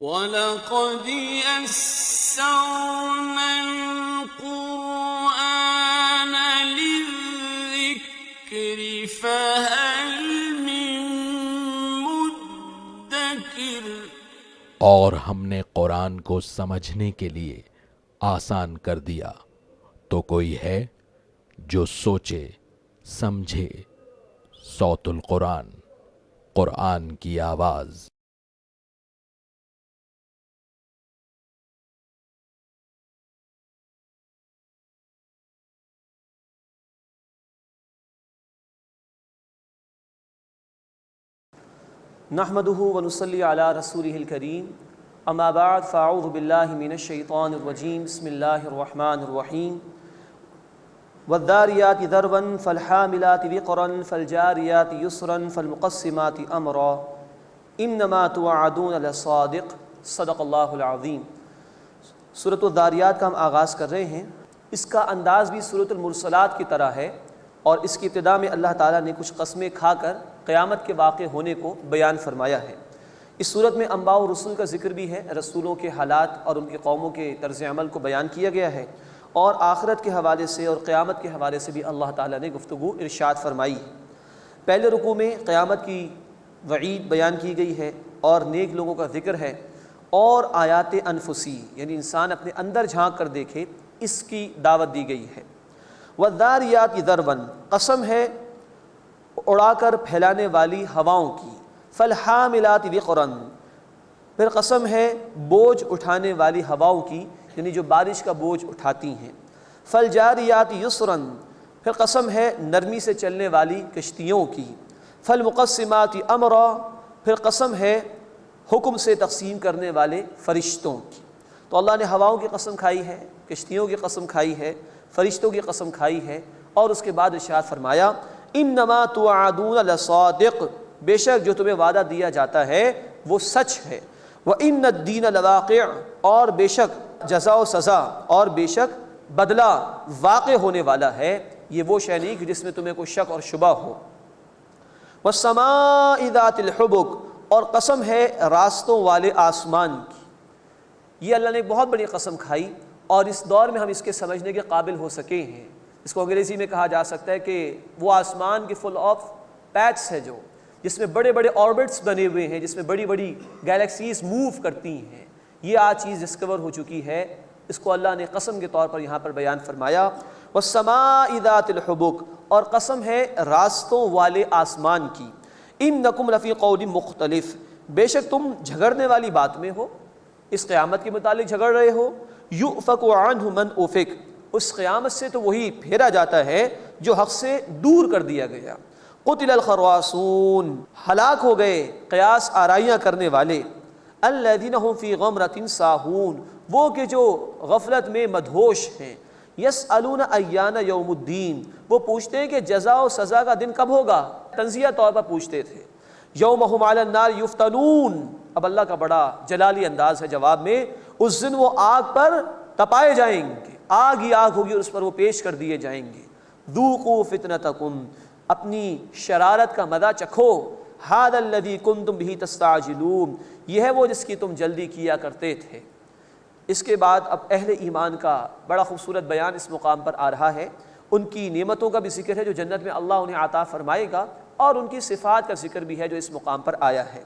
وَلَقَدْ يَسَّرْنَا الْقُرْآنَ لِلذِّكْرِ فَهَلْ مِن مُّدَّكِرٍ۔ اور ہم نے قرآن کو سمجھنے کے لیے آسان کر دیا، تو کوئی ہے جو سوچے سمجھے۔ صوت القرآن، قرآن کی آواز۔ نحمده ونصلي على رسوله الكريم اما بعد فاعوذ بالله من الشيطان الرجيم بسم الله الرحمن الرحيم والذاريات ذروا فالحاملات وقرا فالجاريات يسرا فالمقسمات امرا انما توعدون لصادق صدق اللہ العظیم۔ سورۃ الذاریات کا ہم آغاز کر رہے ہیں۔ اس کا انداز بھی سورۃ المرسلات کی طرح ہے، اور اس کی ابتدا میں اللہ تعالیٰ نے کچھ قسمیں کھا کر قیامت کے واقع ہونے کو بیان فرمایا ہے۔ اس صورت میں انباء و رسول کا ذکر بھی ہے، رسولوں کے حالات اور ان کی قوموں کے طرز عمل کو بیان کیا گیا ہے، اور آخرت کے حوالے سے اور قیامت کے حوالے سے بھی اللہ تعالیٰ نے گفتگو ارشاد فرمائی ہے۔ پہلے رکوع میں قیامت کی وعید بیان کی گئی ہے اور نیک لوگوں کا ذکر ہے، اور آیات انفسی یعنی انسان اپنے اندر جھانک کر دیکھے اس کی دعوت دی گئی ہے۔ والذاریات ذروا، قسم ہے اڑا کر پھیلانے والی ہواؤں کی۔ فالحاملات وقرا، پھر قسم ہے بوجھ اٹھانے والی ہواؤں کی، یعنی جو بارش کا بوجھ اٹھاتی ہیں۔ فالجاریات یسرا، پھر قسم ہے نرمی سے چلنے والی کشتیوں کی۔ فالمقسمات امرا، پھر قسم ہے حکم سے تقسیم کرنے والے فرشتوں کی۔ تو اللہ نے ہواؤں کی قسم کھائی ہے، کشتیوں کی قسم کھائی ہے، فرشتوں کی قسم کھائی ہے، اور اس کے بعد ارشاد فرمایا انما توعدون لصادق، بے شک جو تمہیں وعدہ دیا جاتا ہے وہ سچ ہے۔ وان الدین لواقع، اور بے شک جزا و سزا اور بے شک بدلہ واقع ہونے والا ہے، یہ وہ شے نہیں کہ جس میں تمہیں کوئی شک اور شبہ ہو۔ والسماء ذات الحبک، اور قسم ہے راستوں والے آسمان کی۔ یہ اللہ نے ایک بہت بڑی قسم کھائی، اور اس دور میں ہم اس کے سمجھنے کے قابل ہو سکے ہیں۔ اس کو انگریزی میں کہا جا سکتا ہے کہ وہ آسمان کی فل آف پیچس ہے جو جس میں بڑے بڑے آربٹس بنے ہوئے ہیں، جس میں بڑی بڑی گیلیکسیز موو کرتی ہیں، یہ آج چیز ڈسکور ہو چکی ہے۔ اس کو اللہ نے قسم کے طور پر یہاں پر بیان فرمایا۔ والسماء ذات الحبک، اور قسم ہے راستوں والے آسمان کی۔ انکم لفی قول مختلف، بے شک تم جھگڑنے والی بات میں ہو، اس قیامت کے متعلق جھگڑ رہے ہو۔ یؤفک عنہ من افک، اس قیامت سے تو وہی پھیرا جاتا ہے جو حق سے دور کر دیا گیا۔ قتل الخراصون، ہلاک ہو گئے قیاس آرائیاں کرنے والے۔ الذین هم فی غمرۃ ساہون، وہ کہ جو غفلت میں مدہوش ہیں۔ یسألون ایان یوم الدین، وہ پوچھتے ہیں کہ جزا و سزا کا دن کب ہوگا، تنزیہ طور پر پوچھتے تھے۔ یوم هم علی النار یفتنون، اب اللہ کا بڑا جلالی انداز ہے جواب میں، اس دن وہ آگ پر تپائے جائیں گے، آگ ہی آگ ہوگی اور اس پر وہ پیش کر دیے جائیں گے۔ ذوقوا فتنتکم، اپنی شرارت کا مزہ چکھو۔ ھذا الذی کنتم بہ تستعجلون، یہ ہے وہ جس کی تم جلدی کیا کرتے تھے۔ اس کے بعد اب اہل ایمان کا بڑا خوبصورت بیان اس مقام پر آ رہا ہے۔ ان کی نعمتوں کا بھی ذکر ہے جو جنت میں اللہ انہیں عطا فرمائے گا، اور ان کی صفات کا ذکر بھی ہے جو اس مقام پر آیا ہے۔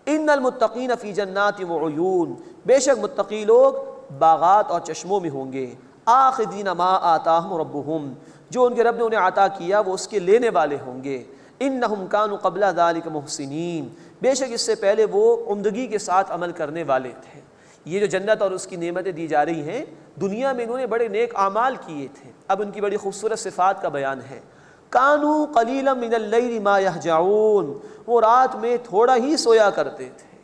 ان المتقین فی جنات وعیون، بے شک متقی لوگ باغات اور چشموں میں ہوں گے۔ آخذین ما آتاہم ربہم، جو ان کے رب نے انہیں عطا کیا وہ اس کے لینے والے ہوں گے۔ انہم کانوا قبل ذلک محسنین، بے شک اس سے پہلے وہ عمدگی کے ساتھ عمل کرنے والے تھے۔ یہ جو جنت اور اس کی نعمتیں دی جا رہی ہیں، دنیا میں انہوں نے بڑے نیک اعمال کیے تھے، اب ان کی بڑی خوبصورت صفات کا بیان ہے۔ کانوا قلیلا من اللیل ما یہجعون، وہ رات میں تھوڑا ہی سویا کرتے تھے۔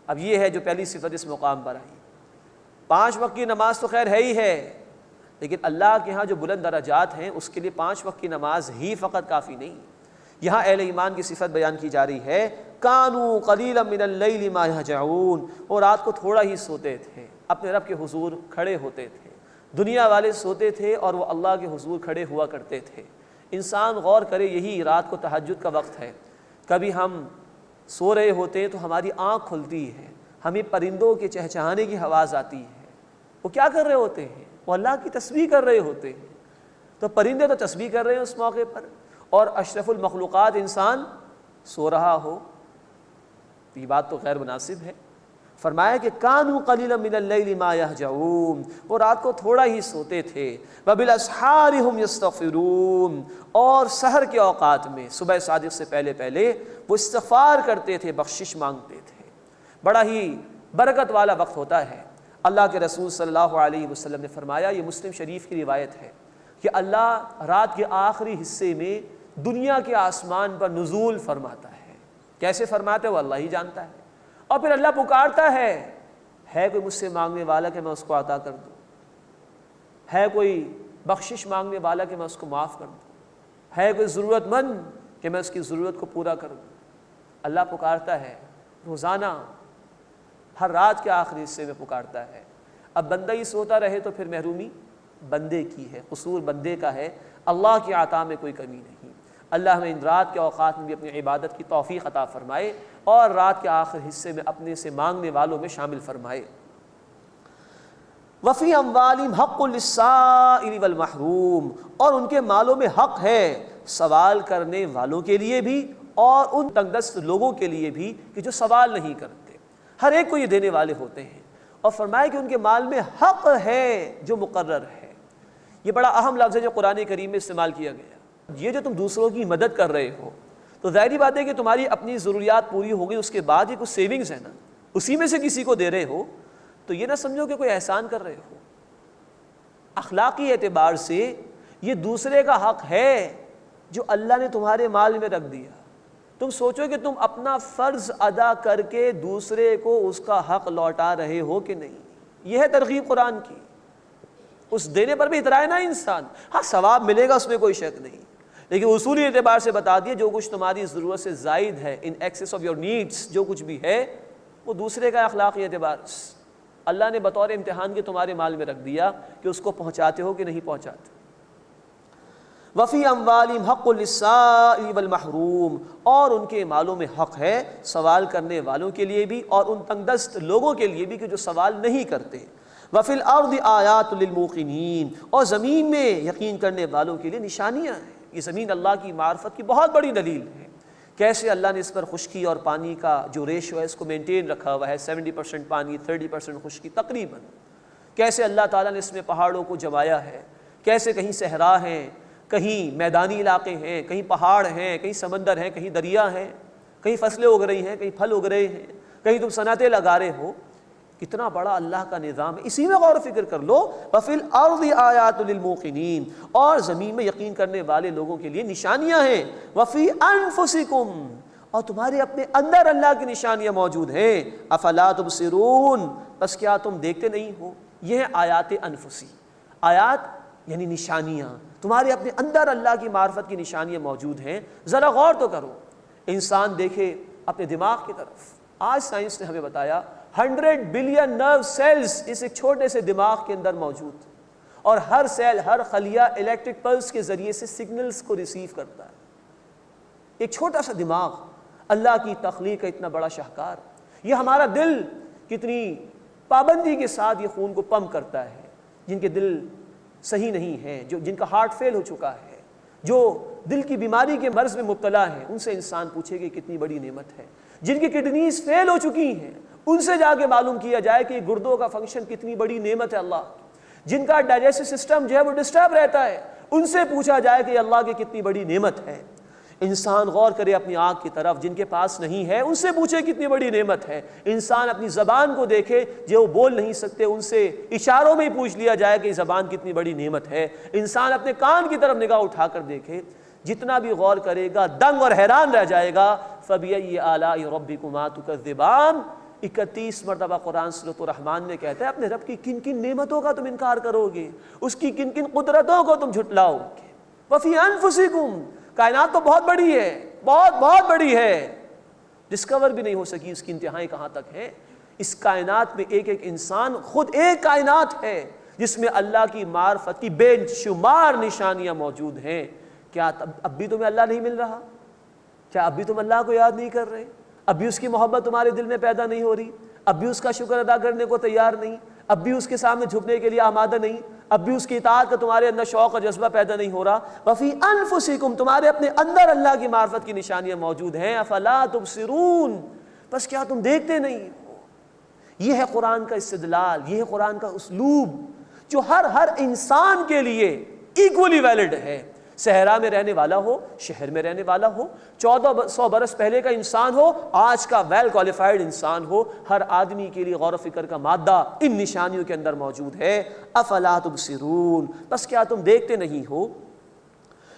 اب یہ ہے جو پہلی صفت اس مقام پر آئی۔ 5 وقت کی نماز تو خیر ہے ہی ہے، لیکن اللہ کے ہاں جو بلند درجات ہیں اس کے لیے 5 وقت کی نماز ہی فقط کافی نہیں۔ یہاں اہل ایمان کی صفت بیان کی جا رہی ہے، کانوا قلیلا من اللیل ما یہجعون، وہ رات کو تھوڑا ہی سوتے تھے، اپنے رب کے حضور کھڑے ہوتے تھے۔ دنیا والے سوتے تھے اور وہ اللہ کے حضور کھڑے ہوا کرتے تھے۔ انسان غور کرے، یہی رات کو تہجد کا وقت ہے، کبھی ہم سو رہے ہوتے ہیں تو ہماری آنکھ کھلتی ہے ہمیں پرندوں کے چہچہانے کی آواز آتی ہے، وہ کیا کر رہے ہوتے ہیں؟ وہ اللہ کی تسبیح کر رہے ہوتے ہیں۔ تو پرندے تو تسبیح کر رہے ہیں اس موقع پر، اور اشرف المخلوقات انسان سو رہا ہو، یہ بات تو غیر مناسب ہے۔ فرمایا کہ کانوا قلیلا من اللیل ما یہجعون، وہ رات کو تھوڑا ہی سوتے تھے، وبالاسحار ہم یستغفرون، اور سحر کے اوقات میں صبح صادق سے پہلے پہلے وہ استغفار کرتے تھے، بخشش مانگتے تھے۔ بڑا ہی برکت والا وقت ہوتا ہے۔ اللہ کے رسول صلی اللہ علیہ وسلم نے فرمایا، یہ مسلم شریف کی روایت ہے، کہ اللہ رات کے آخری حصے میں دنیا کے آسمان پر نزول فرماتا ہے۔ کیسے فرماتا ہے وہ اللہ ہی جانتا ہے، اور پھر اللہ پکارتا ہے کوئی مجھ سے مانگنے والا کہ میں اس کو عطا کر دوں، ہے کوئی بخشش مانگنے والا کہ میں اس کو معاف کر دوں، ہے کوئی ضرورت مند کہ میں اس کی ضرورت کو پورا کر دوں۔ اللہ پکارتا ہے روزانہ، ہر رات کے آخری حصے میں پکارتا ہے۔ اب بندہ ہی سوتا رہے تو پھر محرومی بندے کی ہے، قصور بندے کا ہے، اللہ کی عطا میں کوئی کمی نہیں۔ اللہ ہمیں ان رات کے اوقات میں بھی اپنی عبادت کی توفیق عطا فرمائے، اور رات کے آخر حصے میں اپنے سے مانگنے والوں میں شامل فرمائے۔ وفی اموالہم حق للسائل والمحروم، اور ان کے مالوں میں حق ہے سوال کرنے والوں کے لیے بھی اور ان تنگ دست لوگوں کے لیے بھی کہ جو سوال نہیں کرتے، ہر ایک کو یہ دینے والے ہوتے ہیں۔ اور فرمایا کہ ان کے مال میں حق ہے جو مقرر ہے۔ یہ بڑا اہم لفظ ہے جو قرآن کریم میں استعمال کیا گیا۔ یہ جو تم دوسروں کی مدد کر رہے ہو تو ظاہری بات ہے کہ تمہاری اپنی ضروریات پوری ہو گئی، اس کے بعد یہ کچھ سیونگز ہے نا، اسی میں سے کسی کو دے رہے ہو تو یہ نہ سمجھو کہ کوئی احسان کر رہے ہو۔ اخلاقی اعتبار سے یہ دوسرے کا حق ہے جو اللہ نے تمہارے مال میں رکھ دیا۔ تم سوچو کہ تم اپنا فرض ادا کر کے دوسرے کو اس کا حق لوٹا رہے ہو کہ نہیں۔ یہ ہے ترغیب قرآن کی۔ اس دینے پر بھی اترائے نا انسان، ہاں ثواب ملے گا، اس میں کوئی شک نہیں، لیکن اصولی اعتبار سے بتا دیے جو کچھ تمہاری ضرورت سے زائد ہے، ان ایکسس آف یور نیڈس، جو کچھ بھی ہے وہ دوسرے کا اخلاقی اعتبار سے اللہ نے بطور امتحان کے تمہارے مال میں رکھ دیا کہ اس کو پہنچاتے ہو کہ نہیں پہنچاتے۔ وفی اموالہم حق للسائل والمحروم، اور ان کے مالوں میں حق ہے سوال کرنے والوں کے لیے بھی اور ان تنگ دست لوگوں کے لیے بھی کہ جو سوال نہیں کرتے۔ وفی الارض آیات للموقنین، اور زمین میں یقین کرنے والوں کے لیے نشانیاں ہیں۔ یہ زمین اللہ کی معرفت کی بہت بڑی دلیل ہے۔ کیسے اللہ نے اس پر خشکی اور پانی کا جو ریشو ہے اس کو مینٹین رکھا ہوا ہے، 70% پانی 30% خشکی تقریباً۔ کیسے اللہ تعالیٰ نے اس میں پہاڑوں کو جمایا ہے، کیسے کہیں صحرا ہیں، کہیں میدانی علاقے ہیں، کہیں پہاڑ ہیں، کہیں سمندر ہیں، کہیں دریا ہیں، کہیں فصلیں اگ رہی ہیں، کہیں پھل اگ رہے ہیں، کہیں تم صنعتیں لگا رہے ہو۔ کتنا بڑا اللہ کا نظام ہے، اسی میں غور و فکر کر لو۔ وفی الارض آیات للموقنین، اور زمین میں یقین کرنے والے لوگوں کے لیے نشانیاں ہیں۔ وفی انفسکم، اور تمہارے اپنے اندر اللہ کی نشانیاں موجود ہیں۔ افلا تبصرون، بس کیا تم دیکھتے نہیں ہو؟ یہ ہے آیات انفسی۔ آیات یعنی نشانیاں، تمہارے اپنے اندر اللہ کی معرفت کی نشانیاں موجود ہیں۔ ذرا غور تو کرو، انسان دیکھے اپنے دماغ کی طرف۔ آج سائنس نے ہمیں بتایا 100 بلین نرو سیلز اس ایک چھوٹے سے دماغ کے اندر موجود، اور ہر سیل، ہر خلیہ الیکٹرک پلس کے ذریعے سے سگنلز کو ریسیو کرتا ہے۔ ایک چھوٹا سا دماغ، اللہ کی تخلیق کا اتنا بڑا شاہکار۔ یہ ہمارا دل کتنی پابندی کے ساتھ یہ خون کو پمپ کرتا ہے۔ جن کے دل صحیح نہیں ہے، جن کا ہارٹ فیل ہو چکا ہے، جو دل کی بیماری کے مرض میں مبتلا ہے، ان سے انسان پوچھے کہ کتنی بڑی نعمت ہے۔ جن کی کڈنیز فیل ہو چکی ہیں، ان سے جا کے معلوم کیا جائے کہ گردوں کا فنکشن کتنی بڑی نعمت ہے اللہ کی۔ جن کا ڈائجسٹو سسٹم جو ہے وہ ڈسٹرب رہتا ہے، ان سے پوچھا جائے کہ اللہ کی کتنی بڑی نعمت ہے۔ انسان غور کرے اپنی آنکھ کی طرف، جن کے پاس نہیں ہے ان سے پوچھے کتنی بڑی نعمت ہے۔ انسان اپنی زبان کو دیکھے، جو بول نہیں سکتے ان سے اشاروں میں ہی پوچھ لیا جائے کہ یہ زبان کتنی بڑی نعمت ہے۔ انسان اپنے کان کی طرف نگاہ اٹھا کر دیکھے، جتنا بھی غور کرے گا دنگ اور حیران رہ جائے گا۔ فَبِأَيِّ آلَاءِ رَبِّكُمَا تُكَذِّبَانِ، 31 مرتبہ قرآن سورۃ الرحمن میں کہتا ہے اپنے رب کی کن کن نعمتوں کا تم انکار کرو گے، اس کی کن کن قدرتوں کو تم جھٹلاؤ گے۔ وَفِي أَنفُسِكُمْ، کائنات تو بہت بڑی ہے، بہت بڑی ہے، ڈسکور بھی نہیں ہو سکی اس کی انتہائی کہاں تک ہے۔ اس کائنات میں ایک ایک انسان خود ایک کائنات ہے جس میں اللہ کی معرفت کی بے شمار نشانیاں موجود ہیں۔ کیا اب بھی تمہیں اللہ نہیں مل رہا؟ کیا اب بھی تم اللہ کو یاد نہیں کر رہے؟ اب بھی اس کی محبت تمہارے دل میں پیدا نہیں ہو رہی؟ اب بھی اس کا شکر ادا کرنے کو تیار نہیں، اب بھی اس کے سامنے جھکنے کے لیے آمادہ نہیں، اب بھی اس کی اطاعت کا تمہارے اندر شوق اور جذبہ پیدا نہیں ہو رہا۔ وفی انفسکم، تمہارے اپنے اندر اللہ کی معرفت کی نشانیاں موجود ہیں، افلا تبصرون، بس کیا تم دیکھتے نہیں ہو؟ یہ ہے قرآن کا استدلال، یہ ہے قرآن کا اسلوب جو ہر انسان کے لیے ایکولی ویلڈ ہے، صحرا میں رہنے والا ہو، شہر میں رہنے والا ہو، 1400 برس پہلے کا انسان ہو، آج کا ویل کوالیفائڈ انسان ہو، ہر آدمی کے لیے غور و فکر کا مادہ ان نشانیوں کے اندر موجود ہے۔ افلا تبصرون، بس کیا تم دیکھتے نہیں ہو؟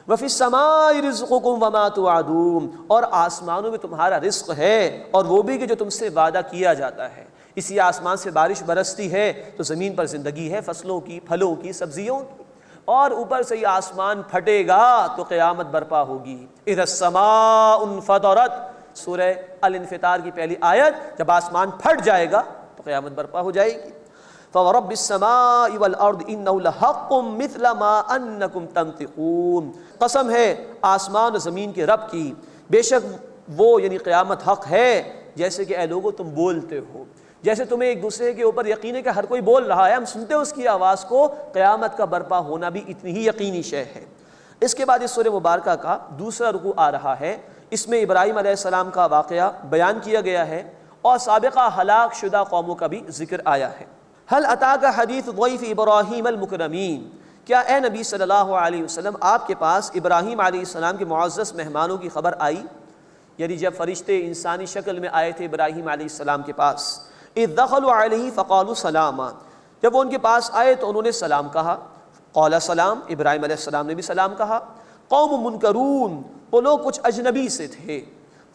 وفی السماء رزقکم وما توعدون، اور آسمانوں میں تمہارا رزق ہے اور وہ بھی کہ جو تم سے وعدہ کیا جاتا ہے۔ اسی آسمان سے بارش برستی ہے تو زمین پر زندگی ہے، فصلوں کی، پھلوں کی، سبزیوں کی، اور اوپر سے یہ آسمان پھٹے گا تو قیامت برپا ہوگی۔ اذا السماء انفطرت، سورہ الانفطار کی پہلی آیت، جب آسمان پھٹ جائے گا تو قیامت برپا ہو جائے گی۔ فورب السماء والارض انہ لحق مثل ما انکم تنطقون، قسم ہے آسمان و زمین کے رب کی، بے شک وہ یعنی قیامت حق ہے جیسے کہ اے لوگو تم بولتے ہو۔ جیسے تمہیں ایک دوسرے کے اوپر یقین ہے کہ ہر کوئی بول رہا ہے، ہم سنتے ہیں اس کی آواز کو، قیامت کا برپا ہونا بھی اتنی ہی یقینی شے ہے۔ اس کے بعد اس سورہ مبارکہ کا دوسرا رکوع آ رہا ہے، اس میں ابراہیم علیہ السلام کا واقعہ بیان کیا گیا ہے اور سابقہ ہلاک شدہ قوموں کا بھی ذکر آیا ہے۔ هل اتاک حدیث ضیف ابراہیم المکرمین، کیا اے نبی صلی اللہ علیہ وسلم آپ کے پاس ابراہیم علیہ السلام کے معزز مہمانوں کی خبر آئی؟ یعنی جب فرشتے انسانی شکل میں آئے تھے ابراہیم علیہ السلام کے پاس، اذ دخلوا علیہ فقالوا سلاما، جب وہ ان کے پاس آئے تو انہوں نے سلام کہا، قال سلام، ابراہیم علیہ السلام نے بھی سلام کہا۔ قوم منکرون، وہ لوگ کچھ اجنبی سے تھے۔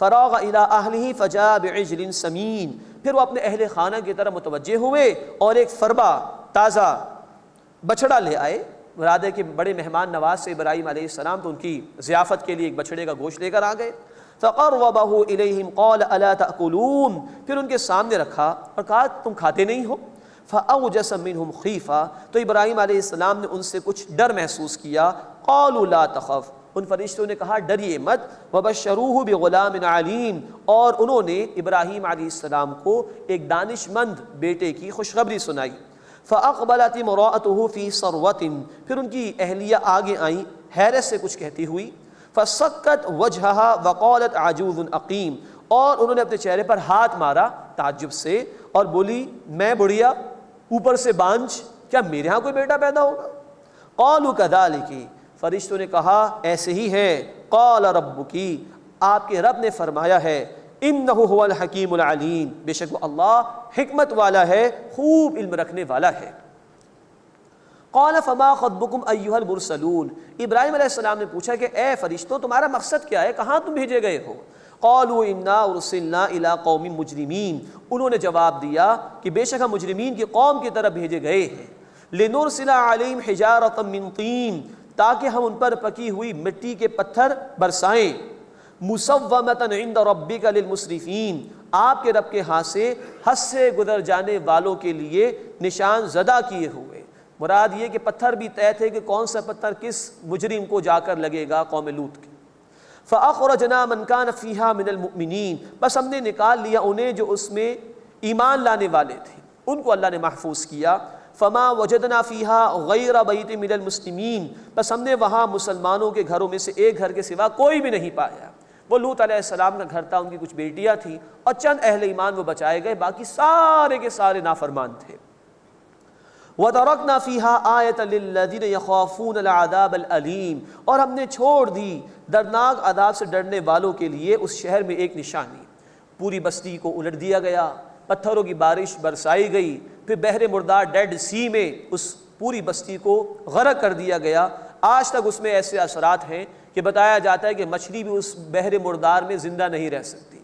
فراغ الی اہلہ فجاء بعجل سمین، پھر وہ اپنے اہل خانہ کی طرف متوجہ ہوئے اور ایک فربا تازہ بچڑا لے آئے۔ مراد ہے کہ بڑے مہمان نواز سے ابراہیم علیہ السلام تو ان کی ضیافت کے لیے ایک بچڑے کا گوشت لے کر آ گئے۔ فقربہ الیہم قال الا تأکلون، پھر ان کے سامنے رکھا اور کہا تم کھاتے نہیں ہو؟ فاوجس منہم خیفہ، تو ابراہیم علیہ السلام نے ان سے کچھ ڈر محسوس کیا۔ قالوا لا تخف، ان فرشتوں نے کہا ڈریے مت۔ وبشروہ بغلام علیم، اور انہوں نے ابراہیم علیہ السلام کو ایک دانش مند بیٹے کی خوشخبری سنائی۔ فاقبلت امرأتہ فی صروۃ، پھر ان کی اہلیہ آگے آئیں حیرت سے کچھ کہتی ہوئی۔ فسکت وجہہا وقالت عجوز عقیم، اور انہوں نے اپنے چہرے پر ہاتھ مارا تعجب سے اور بولی میں بڑھیا اوپر سے بانجھ، کیا میرے ہاں کوئی بیٹا پیدا ہوگا؟ قالوا کذالک، فرشتوں نے کہا ایسے ہی ہے۔ قال ربکی، آپ کے رب نے فرمایا ہے، انہ هو الحکیم العلیم، بے شک وہ اللہ حکمت والا ہے، خوب علم رکھنے والا ہے۔ قال فما خطبکم ایھا المرسلون، ابراہیم علیہ السلام نے پوچھا کہ اے فرشتوں تمہارا مقصد کیا ہے، کہاں تم بھیجے گئے ہو؟ قالوا انا ارسلنا الی قوم مجرمین، انہوں نے جواب دیا کہ بے شک ہم مجرمین کی قوم کی طرف بھیجے گئے ہیں۔ لنرسل علیہم حجارۃ من طین، تاکہ ہم ان پر پکی ہوئی مٹی کے پتھر برسائیں۔ مسومۃ عند ربک للمسرفین، آپ کے رب کے ہاں سے حد سے گزر جانے والوں کے لیے نشان زدہ کیے ہوئے۔ مراد یہ کہ پتھر بھی طے تھے کہ کون سا پتھر کس مجرم کو جا کر لگے گا قوم لوط کے۔ فاخرجنا من کان فیہا من المؤمنین، بس ہم نے نکال لیا انہیں جو اس میں ایمان لانے والے تھے، ان کو اللہ نے محفوظ کیا۔ فما وجدنا فیہا غیر بیت من المسلمین، بس ہم نے وہاں مسلمانوں کے گھروں میں سے ایک گھر کے سوا کوئی بھی نہیں پایا۔ وہ لوط علیہ السلام کا گھر تھا، ان کی کچھ بیٹیاں تھیں اور چند اہل ایمان وہ بچائے گئے، باقی سارے کے سارے نافرمان تھے۔ وَتَرَكْنَا فِيهَا آیَةً لِلَّذِينَ يَخَافُونَ الْعَذَابَ الْأَلِيمَ، اور ہم نے چھوڑ دی دردناک عذاب سے ڈرنے والوں کے لیے اس شہر میں ایک نشانی۔ پوری بستی کو الٹ دیا گیا، پتھروں کی بارش برسائی گئی، پھر بحر مردار ڈیڈ سی میں اس پوری بستی کو غرق کر دیا گیا۔ آج تک اس میں ایسے اثرات ہیں کہ بتایا جاتا ہے کہ مچھلی بھی اس بحر مردار میں زندہ نہیں رہ سکتی۔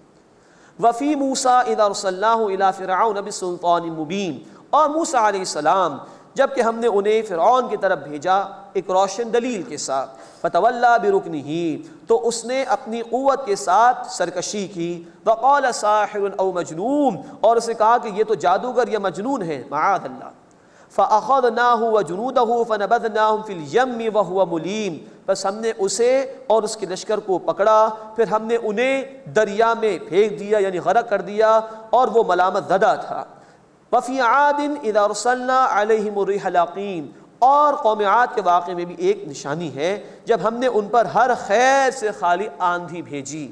وَفِي مُوسَىٰ إِذْ أَرْسَلْنَاهُ إِلَىٰ فِرْعَوْنَ بِسُلْطَانٍ مُّبِينٍ، اور موسیٰ علیہ السلام جب کہ ہم نے انہیں فرعون کی طرف بھیجا ایک روشن دلیل کے ساتھ، فَتَوَلَّىٰ بِرُكْنِهِ، تو اس نے اپنی قوت کے ساتھ سرکشی کی۔ وَقَالَ سَاحِرٌ أَوْ مَجْنُونٌ، اور اسے کہا کہ یہ تو جادوگر یا مجنون ہے، معاذ اللہ۔ فَأَخَذْنَاهُ وَجُنُودَهُ فَنَبَذْنَاهُمْ فِي الْيَمِّ وَهُوَ مُلِيمٌ، بس ہم نے اسے اور اس کے لشکر کو پکڑا، پھر ہم نے انہیں دریا میں پھینک دیا یعنی غرق کر دیا، اور وہ ملامت زدہ تھا۔ وفی عاد اذا ارسلنا علیہم الریح العقیم، اور قوم عاد کے واقعے میں بھی ایک نشانی ہے جب ہم نے ان پر ہر خیر سے خالی آندھی بھیجی۔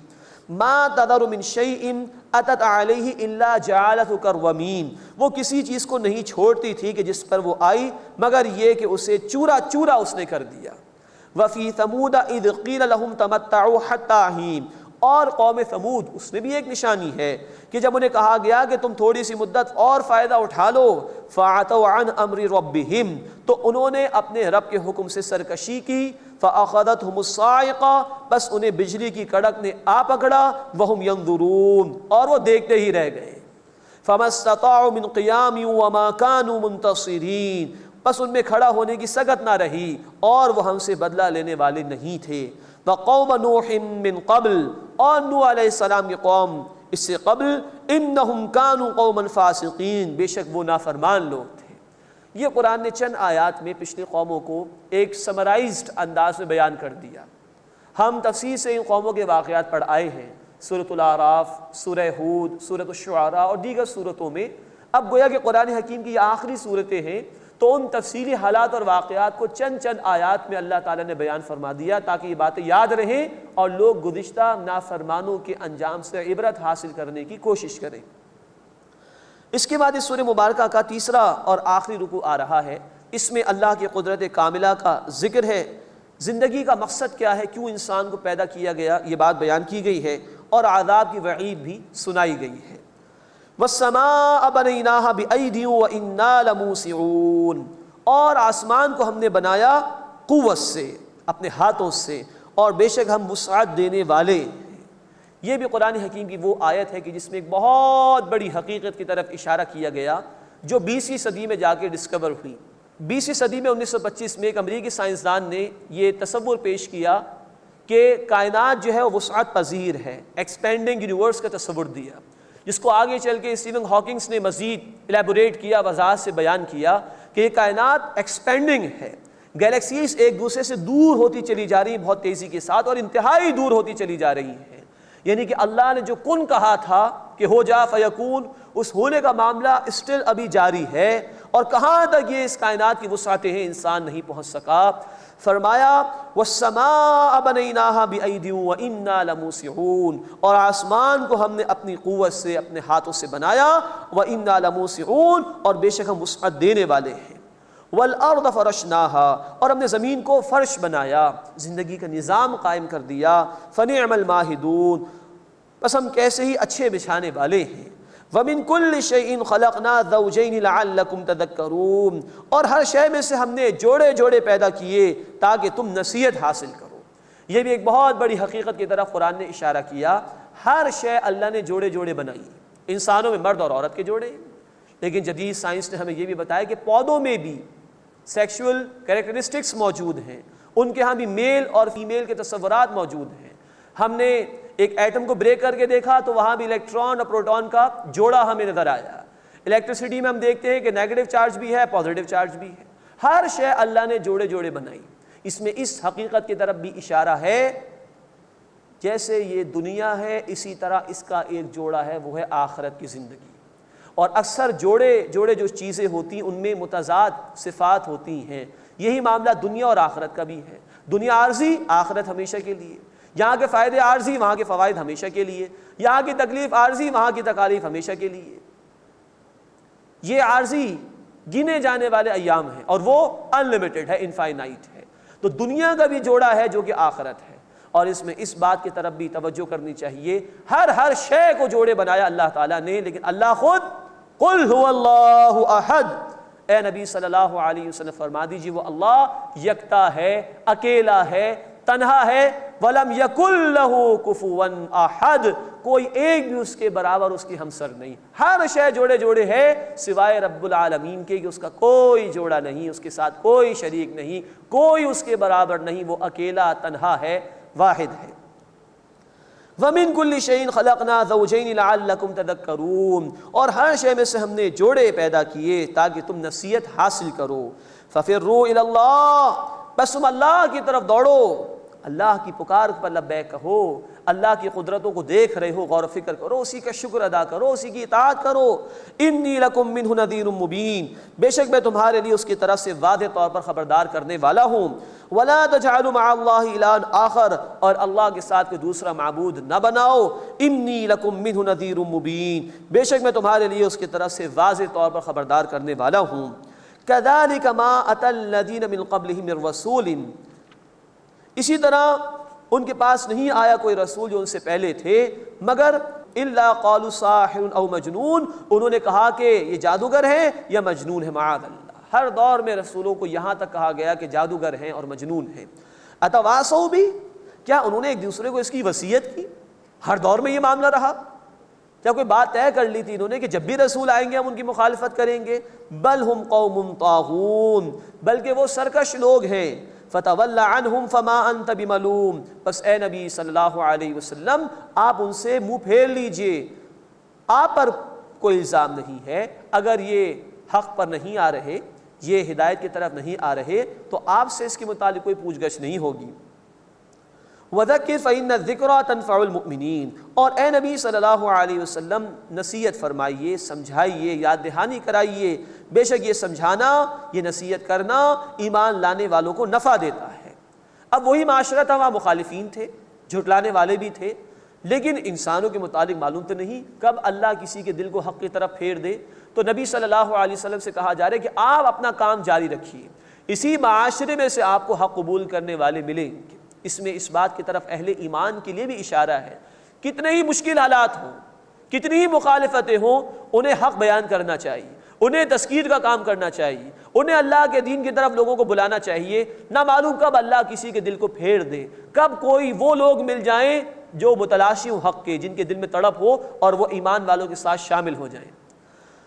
ما تذر من شیء اتت علیہ الا جعلته کرمین، وہ کسی چیز کو نہیں چھوڑتی تھی کہ جس پر وہ آئی مگر یہ کہ اسے چورا چورا اس نے کر دیا۔ وفی ثمود اذ قیل لهم تمتعوا حتی حین، اور قوم ثمود اس میں بھی ایک نشانی ہے کہ جب انہیں کہا گیا کہ تم تھوڑی سی مدت اور فائدہ اٹھا لو، فعتوا عن امر ربہم، تو انہوں نے اپنے رب کے حکم سے سرکشی کی، فاخذتهم الصاعقہ، بس انہیں بجلی کی کڑک نے آ پکڑا، وہم ینظرون، اور وہ دیکھتے ہی رہ گئے۔ فما استطاعوا من قیام وما كانوا منتصرین، بس ان میں کھڑا ہونے کی سگت نہ رہی اور وہ ہم سے بدلہ لینے والے نہیں تھے۔ وقوم نوح من قبل، اور نوح علیہ السلام کی قوم اس سے قبل، انہم کانوا قوما فاسقین، بے شک وہ نافرمان لوگ تھے۔ یہ قرآن نے چند آیات میں پچھلی قوموں کو ایک سمرائزڈ انداز میں بیان کر دیا۔ ہم تفصیل سے ان قوموں کے واقعات پڑھ آئے ہیں، سورۃ الاعراف، سورہ ہود، سورۃ الشعراء اور دیگر سورتوں میں۔ اب گویا کہ قرآن حکیم کی یہ آخری صورتیں ہیں، تو ان تفصیلی حالات اور واقعات کو چند آیات میں اللہ تعالیٰ نے بیان فرما دیا تاکہ یہ باتیں یاد رہیں اور لوگ گزشتہ نافرمانوں کے انجام سے عبرت حاصل کرنے کی کوشش کریں۔ اس کے بعد اس سورہ مبارکہ کا تیسرا اور آخری رکوع آ رہا ہے۔ اس میں اللہ کی قدرت کاملہ کا ذکر ہے، زندگی کا مقصد کیا ہے، کیوں انسان کو پیدا کیا گیا، یہ بات بیان کی گئی ہے، اور عذاب کی وعید بھی سنائی گئی ہے۔ وَالسَّمَاءَ بَنَيْنَاهَا بِأَيْدٍ وَإِنَّا لَمُوسِعُونَ، اور آسمان کو ہم نے بنایا قوت سے، اپنے ہاتھوں سے، اور بے شک ہم وسعت دینے والے ہیں۔ یہ بھی قرآن حکیم کی وہ آیت ہے کہ جس میں ایک بہت بڑی حقیقت کی طرف اشارہ کیا گیا جو 20ویں صدی میں جا کے ڈسکور ہوئی۔ 20ویں صدی میں 1925 میں ایک امریکی سائنسدان نے یہ تصور پیش کیا کہ کائنات جو ہے وہ وسعت پذیر ہے، ایکسپینڈنگ یونیورس کا تصور دیا، جس کو آگے چل کے اسٹیون ہاکنگس نے مزید الیبوریٹ کیا، وضاحت سے بیان کیا کہ یہ کائنات ایکسپینڈنگ ہے، گیلیکسیز ایک دوسرے سے دور ہوتی چلی جا رہی ہیں بہت تیزی کے ساتھ، اور انتہائی دور ہوتی چلی جا رہی ہیں۔ یعنی کہ اللہ نے جو کن کہا تھا کہ ہو جا فیکون، اس ہونے کا معاملہ اسٹل ابھی جاری ہے، اور کہاں تک یہ اس کائنات کی وسعتیں ہیں انسان نہیں پہنچ سکا۔ فرمایا وَالسَّمَاءَ بَنَيْنَاهَا بِأَيْدٍ وَإِنَّا لَمُوسِعُونَ، اور آسمان کو ہم نے اپنی قوت سے، اپنے ہاتھوں سے بنایا، وَإِنَّا لَمُوسِعُونَ، اور بے شک ہم وسعت دینے والے ہیں۔ وَالْأَرْضَ فَرَشْنَاهَا، اور ہم نے زمین کو فرش بنایا، زندگی کا نظام قائم کر دیا۔ فَنِعْمَ الْمَاهِدُونَ، بس ہم کیسے ہی اچھے بچھانے والے ہیں۔ وَمِن كُلِّ شَيْءٍ خَلَقْنَا زَوْجَيْنِ لَعَلَّكُمْ تَذَكَّرُونَ، اور ہر شے میں سے ہم نے جوڑے جوڑے پیدا کیے تاکہ تم نصیحت حاصل کرو۔ یہ بھی ایک بہت بڑی حقیقت کی طرف قرآن نے اشارہ کیا۔ ہر شے اللہ نے جوڑے جوڑے بنائی، انسانوں میں مرد اور عورت کے جوڑے، لیکن جدید سائنس نے ہمیں یہ بھی بتایا کہ پودوں میں بھی سیکشول کریکٹرسٹکس موجود ہیں، ان کے ہاں بھی میل اور فیمیل کے تصورات موجود ہیں۔ ہم نے ایک ایٹم کو بریک کر کے دیکھا تو وہاں بھی الیکٹران اور پروٹون کا جوڑا ہمیں نظر آیا۔ الیکٹریسٹی میں ہم دیکھتے ہیں کہ نیگیٹو چارج بھی ہے، پازیٹیو چارج بھی ہے۔ ہر شے اللہ نے جوڑے جوڑے بنائی۔ اس میں اس حقیقت کی طرف بھی اشارہ ہے جیسے یہ دنیا ہے اسی طرح اس کا ایک جوڑا ہے، وہ ہے آخرت کی زندگی۔ اور اکثر جوڑے جوڑے جو چیزیں ہوتی ہیں ان میں متضاد صفات ہوتی ہیں، یہی معاملہ دنیا اور آخرت کا بھی ہے۔ دنیا عارضی، آخرت ہمیشہ کے لیے۔ یہاں کے فائدے عارضی، وہاں کے فوائد ہمیشہ کے لیے۔ یہاں کی تکلیف عارضی، وہاں کی تکالیف ہمیشہ کے لیے۔ یہ عارضی گنے جانے والے ایام ہیں اور وہ انلمیٹڈ ہے، انفائنائٹ ہے۔ تو دنیا کا بھی جوڑا ہے جو کہ آخرت ہے، اور اس میں اس بات کی طرف بھی توجہ کرنی چاہیے، ہر شے کو جوڑے بنایا اللہ تعالیٰ نے، لیکن اللہ خود قل هو اللہ احد، اے نبی صلی اللہ علیہ وسلم فرما دیجیے وہ اللہ یکتا ہے، اکیلا ہے، تنہا ہے۔ وَلَمْ يَكُنْ لَهُ كُفُوًا أَحَدٌ، کوئی ایک بھی اس کے برابر، اس کی ہمسر نہیں۔ ہر شے جوڑے جوڑے ہے سوائے رب العالمین کے، کہ اس کا کوئی جوڑا نہیں، اس کے ساتھ کوئی شریک نہیں، کوئی اس کے برابر نہیں، وہ اکیلا تنہا ہے، واحد ہے۔ وَمِن كُلِّ شَيْءٍ خَلَقْنَا زَوْجَيْنِ لَعَلَّكُمْ تَذَكَّرُونَ، اور ہر شے میں سے ہم نے جوڑے پیدا کیے تاکہ تم نصیحت حاصل کرو۔ فَفِرُّوا إِلَى اللَّهِ، بس تم اللہ کی طرف دوڑو، اللہ کی پکار پر لبیک کہو، اللہ کی قدرتوں کو دیکھ رہے ہو، غور و فکر کرو، اسی کا شکر ادا کرو، اسی کی اطاعت کرو۔ انی لکم منہ نذیر مبین، بے شک میں تمہارے لیے اس کی طرف سے واضح طور پر خبردار کرنے والا ہوں۔ ولا تجعلوا مع اللہ الہا آخر، اور اللہ کے ساتھ کوئی دوسرا معبود نہ بناؤ۔ انی لکم منہ نذیر مبین، بے شک میں تمہارے لیے اس کی طرف سے واضح طور پر خبردار کرنے والا ہوں۔ کذالک ما اتی الذین من قبلہم من رسول، اسی طرح ان کے پاس نہیں آیا کوئی رسول جو ان سے پہلے تھے مگر الا قالوا ساحر او مجنون، انہوں نے کہا کہ یہ جادوگر ہے یا مجنون ہے، معاذ اللہ۔ ہر دور میں رسولوں کو یہاں تک کہا گیا کہ جادوگر ہیں اور مجنون ہیں۔ اتواصوا بھی، کیا انہوں نے ایک دوسرے کو اس کی وصیت کی؟ ہر دور میں یہ معاملہ رہا؟ کیا کوئی بات طے کر لی تھی انہوں نے کہ جب بھی رسول آئیں گے ہم ان کی مخالفت کریں گے؟ بل ہم قوم طاغون، بلکہ وہ سرکش لوگ ہیں۔ فتول عنہم فما انت بملوم، بس اے نبی صلی اللہ علیہ وسلم آپ ان سے منہ پھیر لیجئے، آپ پر کوئی الزام نہیں ہے۔ اگر یہ حق پر نہیں آ رہے، یہ ہدایت کی طرف نہیں آ رہے، تو آپ سے اس کے متعلق کوئی پوچھ گچھ نہیں ہوگی۔ وَذَكِّرْ فَإِنَّ الذِّكْرَىٰ تَنفَعُ الْمُؤْمِنِينَ، اور اے نبی صلی اللہ علیہ وسلم نصیحت فرمائیے، سمجھائیے، یاد دہانی کرائیے، بے شک یہ سمجھانا، یہ نصیحت کرنا ایمان لانے والوں کو نفع دیتا ہے۔ اب وہی معاشرہ تھا، وہاں مخالفین تھے، جھٹلانے والے بھی تھے، لیکن انسانوں کے متعلق معلوم تو نہیں کب اللہ کسی کے دل کو حق کی طرف پھیر دے۔ تو نبی صلی اللہ علیہ وسلم سے کہا جا رہا ہے کہ آپ اپنا کام جاری رکھیے، اسی معاشرے میں سے آپ کو حق قبول کرنے والے ملیں گے۔ اس میں اس بات کی طرف اہل ایمان کے لیے بھی اشارہ ہے، کتنے ہی مشکل حالات ہوں، کتنی ہی مخالفتیں ہوں، انہیں حق بیان کرنا چاہیے، انہیں تذکیر کا کام کرنا چاہیے، انہیں اللہ کے دین کی طرف لوگوں کو بلانا چاہیے۔ نہ معلوم کب اللہ کسی کے دل کو پھیر دے، کب کوئی وہ لوگ مل جائیں جو متلاشی ہوں حق کے، جن کے دل میں تڑپ ہو اور وہ ایمان والوں کے ساتھ شامل ہو جائیں۔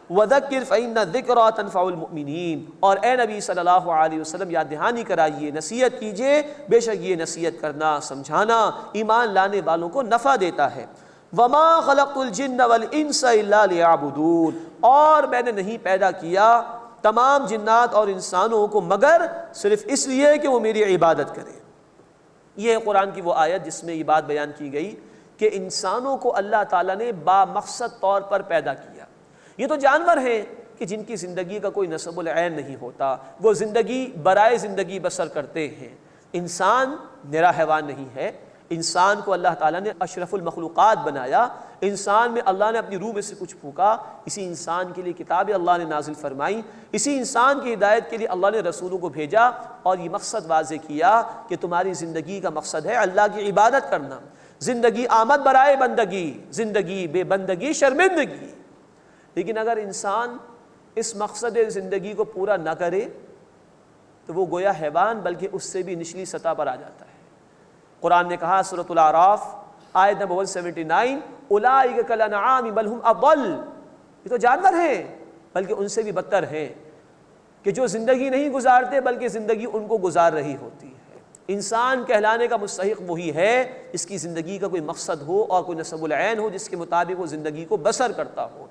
وَذَكِّرْ فَإِنَّ الذِّكْرَىٰ تَنفَعُ الْمُؤْمِنِينَ، اور اے نبی صلی اللہ علیہ وسلم یاد دہانی کرائیے، نصیحت کیجئے، بے شک یہ نصیحت کرنا، سمجھانا ایمان لانے والوں کو نفع دیتا ہے۔ وَمَا خَلَقْتُ الْجِنَّ وَالْإِنسَ إِلَّا لِيَعْبُدُونَ، اور میں نے نہیں پیدا کیا تمام جنات اور انسانوں کو مگر صرف اس لیے کہ وہ میری عبادت کریں۔ یہ ہے قرآن کی وہ آیت جس میں یہ بات بیان کی گئی کہ انسانوں کو اللہ تعالیٰ نے بامقصد طور پر پیدا کیا۔ یہ تو جانور ہیں کہ جن کی زندگی کا کوئی نسب العین نہیں ہوتا، وہ زندگی برائے زندگی بسر کرتے ہیں۔ انسان نرا حیوان نہیں ہے، انسان کو اللہ تعالیٰ نے اشرف المخلوقات بنایا، انسان میں اللہ نے اپنی روح میں سے کچھ پھونکا، اسی انسان کے لیے کتابیں اللہ نے نازل فرمائی، اسی انسان کی ہدایت کے لیے اللہ نے رسولوں کو بھیجا، اور یہ مقصد واضح کیا کہ تمہاری زندگی کا مقصد ہے اللہ کی عبادت کرنا۔ زندگی آمد برائے بندگی، زندگی بے بندگی شرمندگی۔ لیکن اگر انسان اس مقصد زندگی کو پورا نہ کرے تو وہ گویا حیوان بلکہ اس سے بھی نچلی سطح پر آ جاتا ہے۔ قرآن نے کہا سورۃ الاعراف آیت نمبر 179، اولئک کالانعام بل ہم اضل، یہ تو جانور ہیں بلکہ ان سے بھی بدتر ہیں، کہ جو زندگی نہیں گزارتے بلکہ زندگی ان کو گزار رہی ہوتی ہے۔ انسان کہلانے کا مستحق وہی ہے اس کی زندگی کا کوئی مقصد ہو اور کوئی نسب العین ہو جس کے مطابق وہ زندگی کو بسر کرتا ہو۔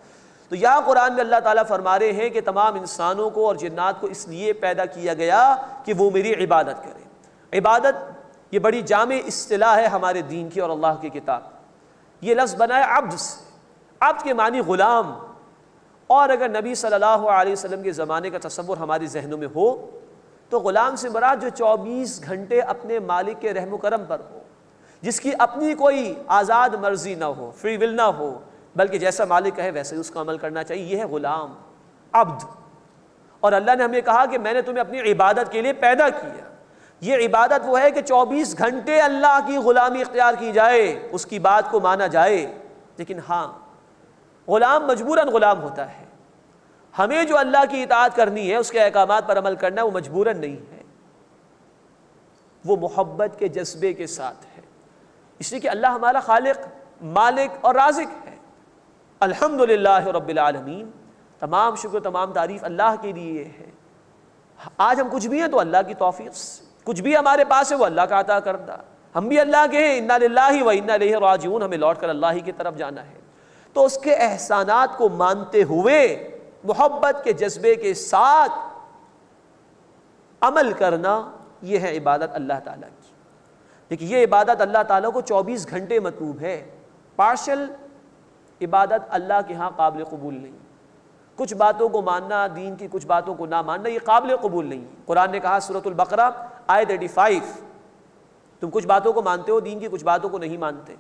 تو یہاں قرآن میں اللہ تعالیٰ فرما رہے ہیں کہ تمام انسانوں کو اور جنات کو اس لیے پیدا کیا گیا کہ وہ میری عبادت کریں۔ عبادت یہ بڑی جامع اصطلاح ہے ہمارے دین کی اور اللہ کی کتاب۔ یہ لفظ بنا ہے عبد سے، عبد کے معنی غلام، اور اگر نبی صلی اللہ علیہ وسلم کے زمانے کا تصور ہمارے ذہنوں میں ہو تو غلام سے مراد جو 24 گھنٹے اپنے مالک کے رحم و کرم پر ہو، جس کی اپنی کوئی آزاد مرضی نہ ہو، فری ول نہ ہو، بلکہ جیسا مالک کہے ویسے اس کو عمل کرنا چاہیے، یہ ہے غلام، عبد۔ اور اللہ نے ہمیں کہا کہ میں نے تمہیں اپنی عبادت کے لیے پیدا کیا۔ یہ عبادت وہ ہے کہ 24 گھنٹے اللہ کی غلامی اختیار کی جائے، اس کی بات کو مانا جائے۔ لیکن ہاں، غلام مجبوراً غلام ہوتا ہے، ہمیں جو اللہ کی اطاعت کرنی ہے، اس کے احکامات پر عمل کرنا ہے، وہ مجبوراً نہیں ہے، وہ محبت کے جذبے کے ساتھ ہے، اس لیے کہ اللہ ہمارا خالق، مالک اور رازق ہے۔ الحمدللہ رب العالمین، تمام شکر تمام تعریف اللہ کے لیے ہے۔ آج ہم کچھ بھی ہیں تو اللہ کی توفیق سے، کچھ بھی ہمارے پاس ہے وہ اللہ کا عطا کردہ، ہم بھی اللہ کے ہیں، انا للہ و انا الیہ راجعون، ہمیں لوٹ کر اللہ ہی کی طرف جانا ہے۔ تو اس کے احسانات کو مانتے ہوئے محبت کے جذبے کے ساتھ عمل کرنا، یہ ہے عبادت اللہ تعالیٰ کی۔ لیکن یہ عبادت اللہ تعالیٰ کو 24 گھنٹے مطلوب ہے. پارشل عبادت اللہ کے ہاں قابل قبول نہیں. کچھ باتوں کو ماننا، دین کی کچھ باتوں کو نہ ماننا، یہ قابل قبول نہیں. قرآن نے کہا سورۃ البقرہ آیت 85، تم کچھ باتوں کو مانتے ہو، دین کی کچھ باتوں کو نہیں مانتے.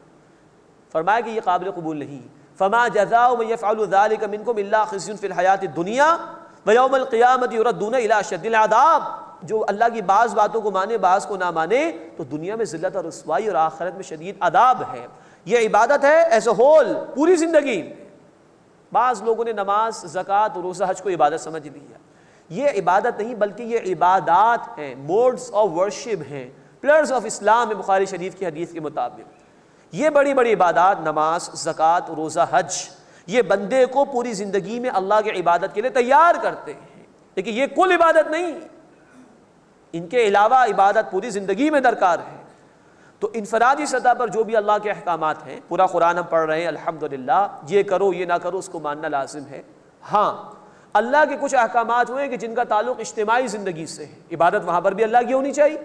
فرمایا کہ یہ قابل قبول نہیں. فما جزاء من يفعل ذلك منكم الا خزي في الحیات الدنیا ويوم القیامة يردون الى اشد العذاب. جو اللہ کی بعض باتوں کو مانے، بعض کو نہ مانے، تو دنیا میں ذلت اور رسوائی اور آخرت میں شدید عذاب ہے. یہ عبادت ہے ایز اے ہول، پوری زندگی میں. بعض لوگوں نے نماز، زکوٰۃ، روزہ، حج کو عبادت سمجھ لیا. یہ عبادت نہیں بلکہ یہ عبادات ہیں، موڈز آف ورشپ ہیں، پلرز آف اسلام ہے بخاری شریف کی حدیث کے مطابق. یہ بڑی بڑی عبادات، نماز، زکوٰۃ، روزہ، حج، یہ بندے کو پوری زندگی میں اللہ کی عبادت کے لیے تیار کرتے ہیں. لیکن یہ کل عبادت نہیں، ان کے علاوہ عبادت پوری زندگی میں درکار ہے. تو انفرادی سطح پر جو بھی اللہ کے احکامات ہیں، پورا قرآن ہم پڑھ رہے ہیں الحمدللہ، یہ کرو یہ نہ کرو اس کو ماننا لازم ہے. ہاں اللہ کے کچھ احکامات ہوئے کہ جن کا تعلق اجتماعی زندگی سے ہے، عبادت وہاں پر بھی اللہ کی ہونی چاہیے.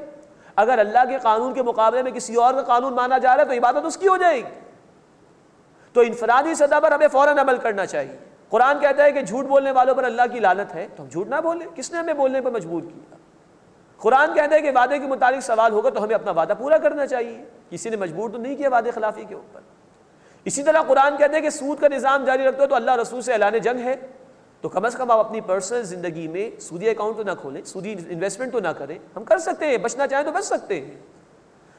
اگر اللہ کے قانون کے مقابلے میں کسی اور کا قانون مانا جا رہا ہے تو عبادت اس کی ہو جائے گی. تو انفرادی سطح پر ہمیں فوراً عمل کرنا چاہیے. قرآن کہتا ہے کہ جھوٹ بولنے والوں پر اللہ کی لعنت ہے، تو ہم جھوٹ نہ بولیں. کس نے ہمیں بولنے پر مجبور کیا؟ قرآن کہتا ہے کہ وعدے کے متعلق سوال ہوگا تو ہمیں اپنا وعدہ پورا کرنا چاہیے. کسی نے مجبور تو نہیں کیا وعدے خلافی کے اوپر. اسی طرح قرآن کہتا ہے کہ سود کا نظام جاری رکھتے ہو تو اللہ رسول سے اعلان جنگ ہے. تو کم از کم آپ اپنی پرسنل زندگی میں سودی اکاؤنٹ تو نہ کھولیں، سودی انویسٹمنٹ تو نہ کریں. ہم کر سکتے ہیں، بچنا چاہیں تو بچ سکتے ہیں.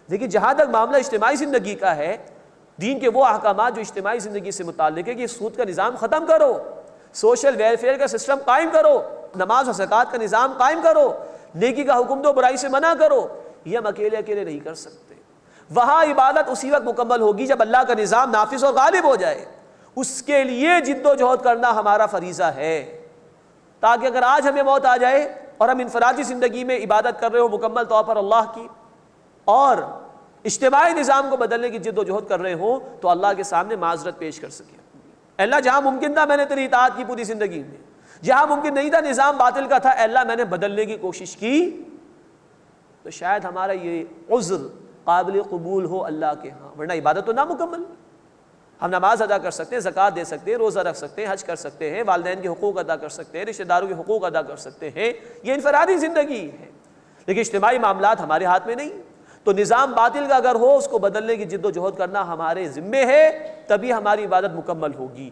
لیکن جہاں تک معاملہ اجتماعی زندگی کا ہے، دین کے وہ احکامات جو اجتماعی زندگی سے متعلق ہے کہ سود کا نظام ختم کرو، سوشل ویلفیئر کا سسٹم قائم کرو، نماز و زکوٰۃ کا نظام قائم کرو، نیکی کا حکم دو، برائی سے منع کرو، یہ ہم اکیلے نہیں کر سکتے. وہاں عبادت اسی وقت مکمل ہوگی جب اللہ کا نظام نافذ اور غالب ہو جائے. اس کے لیے جد و جہد کرنا ہمارا فریضہ ہے، تاکہ اگر آج ہمیں موت آ جائے اور ہم انفرادی زندگی میں عبادت کر رہے ہو مکمل طور پر اللہ کی، اور اجتماعی نظام کو بدلنے کی جد و جہد کر رہے ہوں، تو اللہ کے سامنے معذرت پیش کر سکیں. اللہ جہاں ممکن تھا میں نے تیری اطاعت کی پوری زندگی میں، جہاں ممکن نہیں تھا نظام باطل کا تھا، اللہ میں نے بدلنے کی کوشش کی. تو شاید ہمارا یہ عذر قابل قبول ہو اللہ کے ہاں، ورنہ عبادت تو نامکمل. ہم نماز ادا کر سکتے ہیں، زکوٰۃ دے سکتے ہیں، روزہ رکھ سکتے ہیں، حج کر سکتے ہیں، والدین کے حقوق ادا کر سکتے ہیں، رشتہ داروں کے حقوق ادا کر سکتے ہیں، یہ انفرادی زندگی ہے. لیکن اجتماعی معاملات ہمارے ہاتھ میں نہیں. تو نظام باطل کا اگر ہو، اس کو بدلنے کی جد و جہد کرنا ہمارے ذمے ہے، تبھی ہماری عبادت مکمل ہوگی.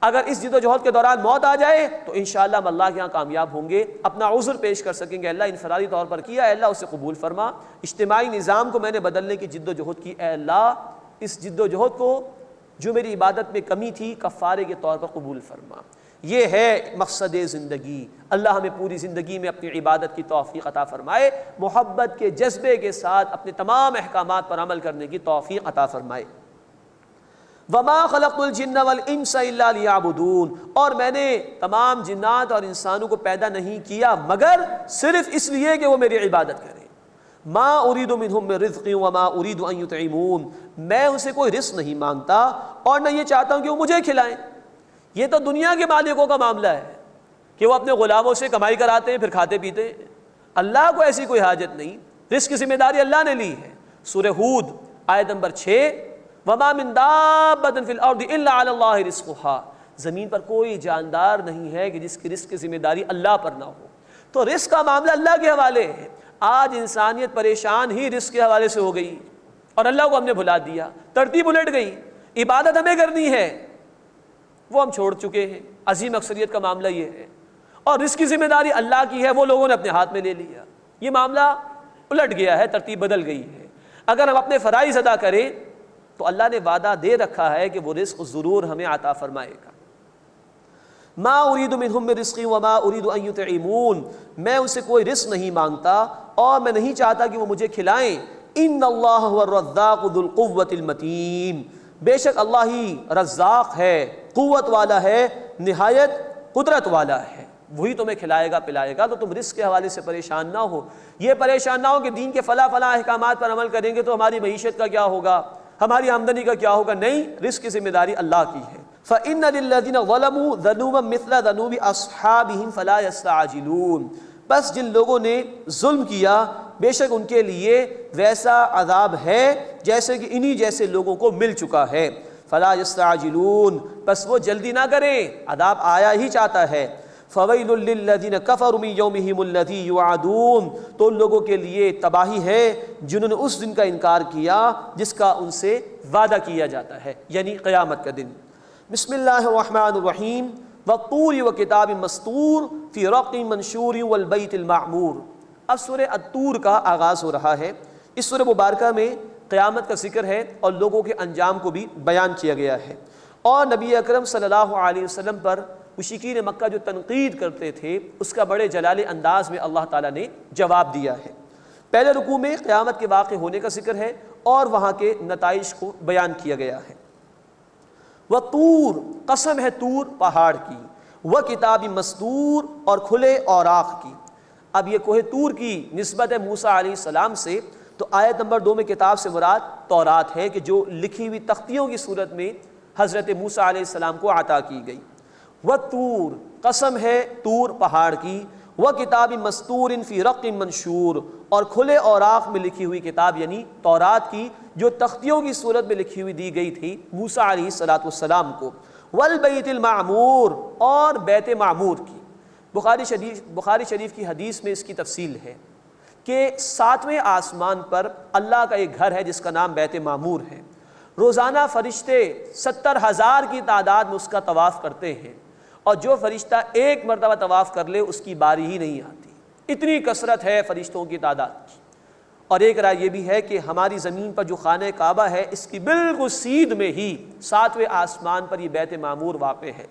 اگر اس جد و جہد کے دوران موت آ جائے تو انشاءاللہ ہم اللہ کے یہاں کامیاب ہوں گے، اپنا عذر پیش کر سکیں گے. اللہ انفرادی طور پر کیا، اے اللہ اسے قبول فرما. اجتماعی نظام کو میں نے بدلنے کی جد و جہد کی، اے اللہ اس جد و جہد کو جو میری عبادت میں کمی تھی کفارے کے طور پر قبول فرما. یہ ہے مقصد زندگی. اللہ ہمیں پوری زندگی میں اپنی عبادت کی توفیق عطا فرمائے، محبت کے جذبے کے ساتھ اپنے تمام احکامات پر عمل کرنے کی توفیق عطا فرمائے. وَمَا خَلَقْتُ الْجِنَّ وَالْإِنسَ إِلَّا لِيَعْبُدُونَ، اور میں نے تمام جنات اور انسانوں کو پیدا نہیں کیا مگر صرف اس لیے کہ وہ میری عبادت کریں. مَا أُرِيدُ مِنْهُمْ مِنْ رِزْقٍ وَمَا أُرِيدُ أَنْ يُطْعِمُونَ، میں ان سے کوئی رزق نہیں مانگتا اور نہ یہ چاہتا ہوں کہ وہ مجھے کھلائیں. یہ تو دنیا کے مالکوں کا معاملہ ہے کہ وہ اپنے غلاموں سے کمائی کراتے ہیں پھر کھاتے پیتے ہیں. اللہ کو ایسی کوئی حاجت نہیں، رزق کی ذمہ داری اللہ نے لی ہے. سورہ ہود آیت نمبر 6، وَمَا مِن دَابَّةٍ فِي الْأَرْضِ إِلَّا عَلَى اللَّهِ رِزْقُهَا، زمین پر کوئی جاندار نہیں ہے کہ جس کی رزق کی ذمہ داری اللہ پر نہ ہو. تو رزق کا معاملہ اللہ کے حوالے ہے. آج انسانیت پریشان ہی رزق کے حوالے سے ہو گئی اور اللہ کو ہم نے بھلا دیا، ترتیب الٹ گئی. عبادت ہمیں کرنی ہے، وہ ہم چھوڑ چکے ہیں. عظیم اکثریت کا معاملہ یہ ہے. اور رزق کی ذمہ داری اللہ کی ہے، وہ لوگوں نے اپنے ہاتھ میں لے لیا. یہ معاملہ الٹ گیا ہے، ترتیب بدل گئی ہے. اگر ہم اپنے فرائض ادا کریں تو اللہ نے وعدہ دے رکھا ہے کہ وہ رزق ضرور ہمیں عطا فرمائے گا. ما اريد منهم من رزق وما اريد ان يطعمون، میں ان سے کوئی رزق نہیں مانگتا اور میں نہیں چاہتا کہ وہ مجھے کھلائیں. ان اللہ هو الرزاق ذو القوة المتین، بے شک اللہ ہی رزاق ہے، قوت والا ہے، نہایت قدرت والا ہے. وہی تمہیں کھلائے گا پلائے گا. تو تم رزق کے حوالے سے پریشان نہ ہو. یہ پریشان نہ ہو کہ دین کے فلاں احکامات پر عمل کریں گے تو ہماری معیشت کا کیا ہوگا، ہماری آمدنی کا کیا ہوگا. نہیں، رزق کی ذمہ داری اللہ کی ہے. فَإِنَّ لِلَّذِينَ ظَلَمُوا ذَنُوبًا مِثْلَ ذَنُوبِ أَصْحَابِهِمْ فَلَا يَسْتَعْجِلُونَ، بس جن لوگوں نے ظلم کیا بے شک ان کے لیے ویسا عذاب ہے جیسے کہ انہی جیسے لوگوں کو مل چکا ہے۔ فلا یستعجلون، بس وہ جلدی نہ کریں، عذاب آیا ہی چاہتا ہے۔ فویل للذین کفروا من یومہم الذی یوعدون، تو ان لوگوں کے لیے تباہی ہے جنہوں نے اس دن کا انکار کیا جس کا ان سے وعدہ کیا جاتا ہے، یعنی قیامت کا دن۔ بسم اللہ الرحمن الرحیم، والطور وکتاب مسطور فی رق منشور والبیت المعمور۔ اب سورہ الطور کا آغاز ہو رہا ہے۔ اس سورہ مبارکہ میں قیامت کا ذکر ہے اور لوگوں کے انجام کو بھی بیان کیا گیا ہے، اور نبی اکرم صلی اللہ علیہ وسلم پر مشرکین مکہ جو تنقید کرتے تھے اس کا بڑے جلال انداز میں اللہ تعالیٰ نے جواب دیا ہے۔ پہلے رکوع میں قیامت کے واقع ہونے کا ذکر ہے اور وہاں کے نتائج کو بیان کیا گیا ہے۔ وَطُور، قسم ہے طور پہاڑ کی، وَكِتَابٍ مَسْطُور، اور کھلے اوراق کی۔ اب یہ کوہ طور کی نسبت ہے موسیٰ علیہ السلام سے، تو آیت نمبر 2 میں کتاب سے مراد تورات ہے کہ جو لکھی ہوئی تختیوں کی صورت میں حضرت موسیٰ علیہ السلام کو عطا کی گئی۔ وَالطُّور، قسم ہے طور پہاڑ کی، وَكِتَابٍ مَسْطُورٍ فِي رَقٍّ مَنشُور، اور کھلے اوراق میں لکھی ہوئی کتاب یعنی تورات کی جو تختیوں کی صورت میں لکھی ہوئی دی گئی تھی موسیٰ علیہ السلام کو۔ وَالْبَيْتِ الْمَعْمُورِ، اور بیت معمور کی۔ بخاری شریف کی حدیث میں اس کی تفصیل ہے کہ 7ویں آسمان پر اللہ کا ایک گھر ہے جس کا نام بیت معمور ہے۔ روزانہ فرشتے 70,000 کی تعداد میں اس کا طواف کرتے ہیں، اور جو فرشتہ ایک مرتبہ طواف کر لے اس کی باری ہی نہیں آتی، اتنی کثرت ہے فرشتوں کی تعداد کی۔ اور ایک رائے یہ بھی ہے کہ ہماری زمین پر جو خانہ کعبہ ہے اس کی بالکل سیدھ میں ہی 7ویں آسمان پر یہ بیت معمور واقع ہے۔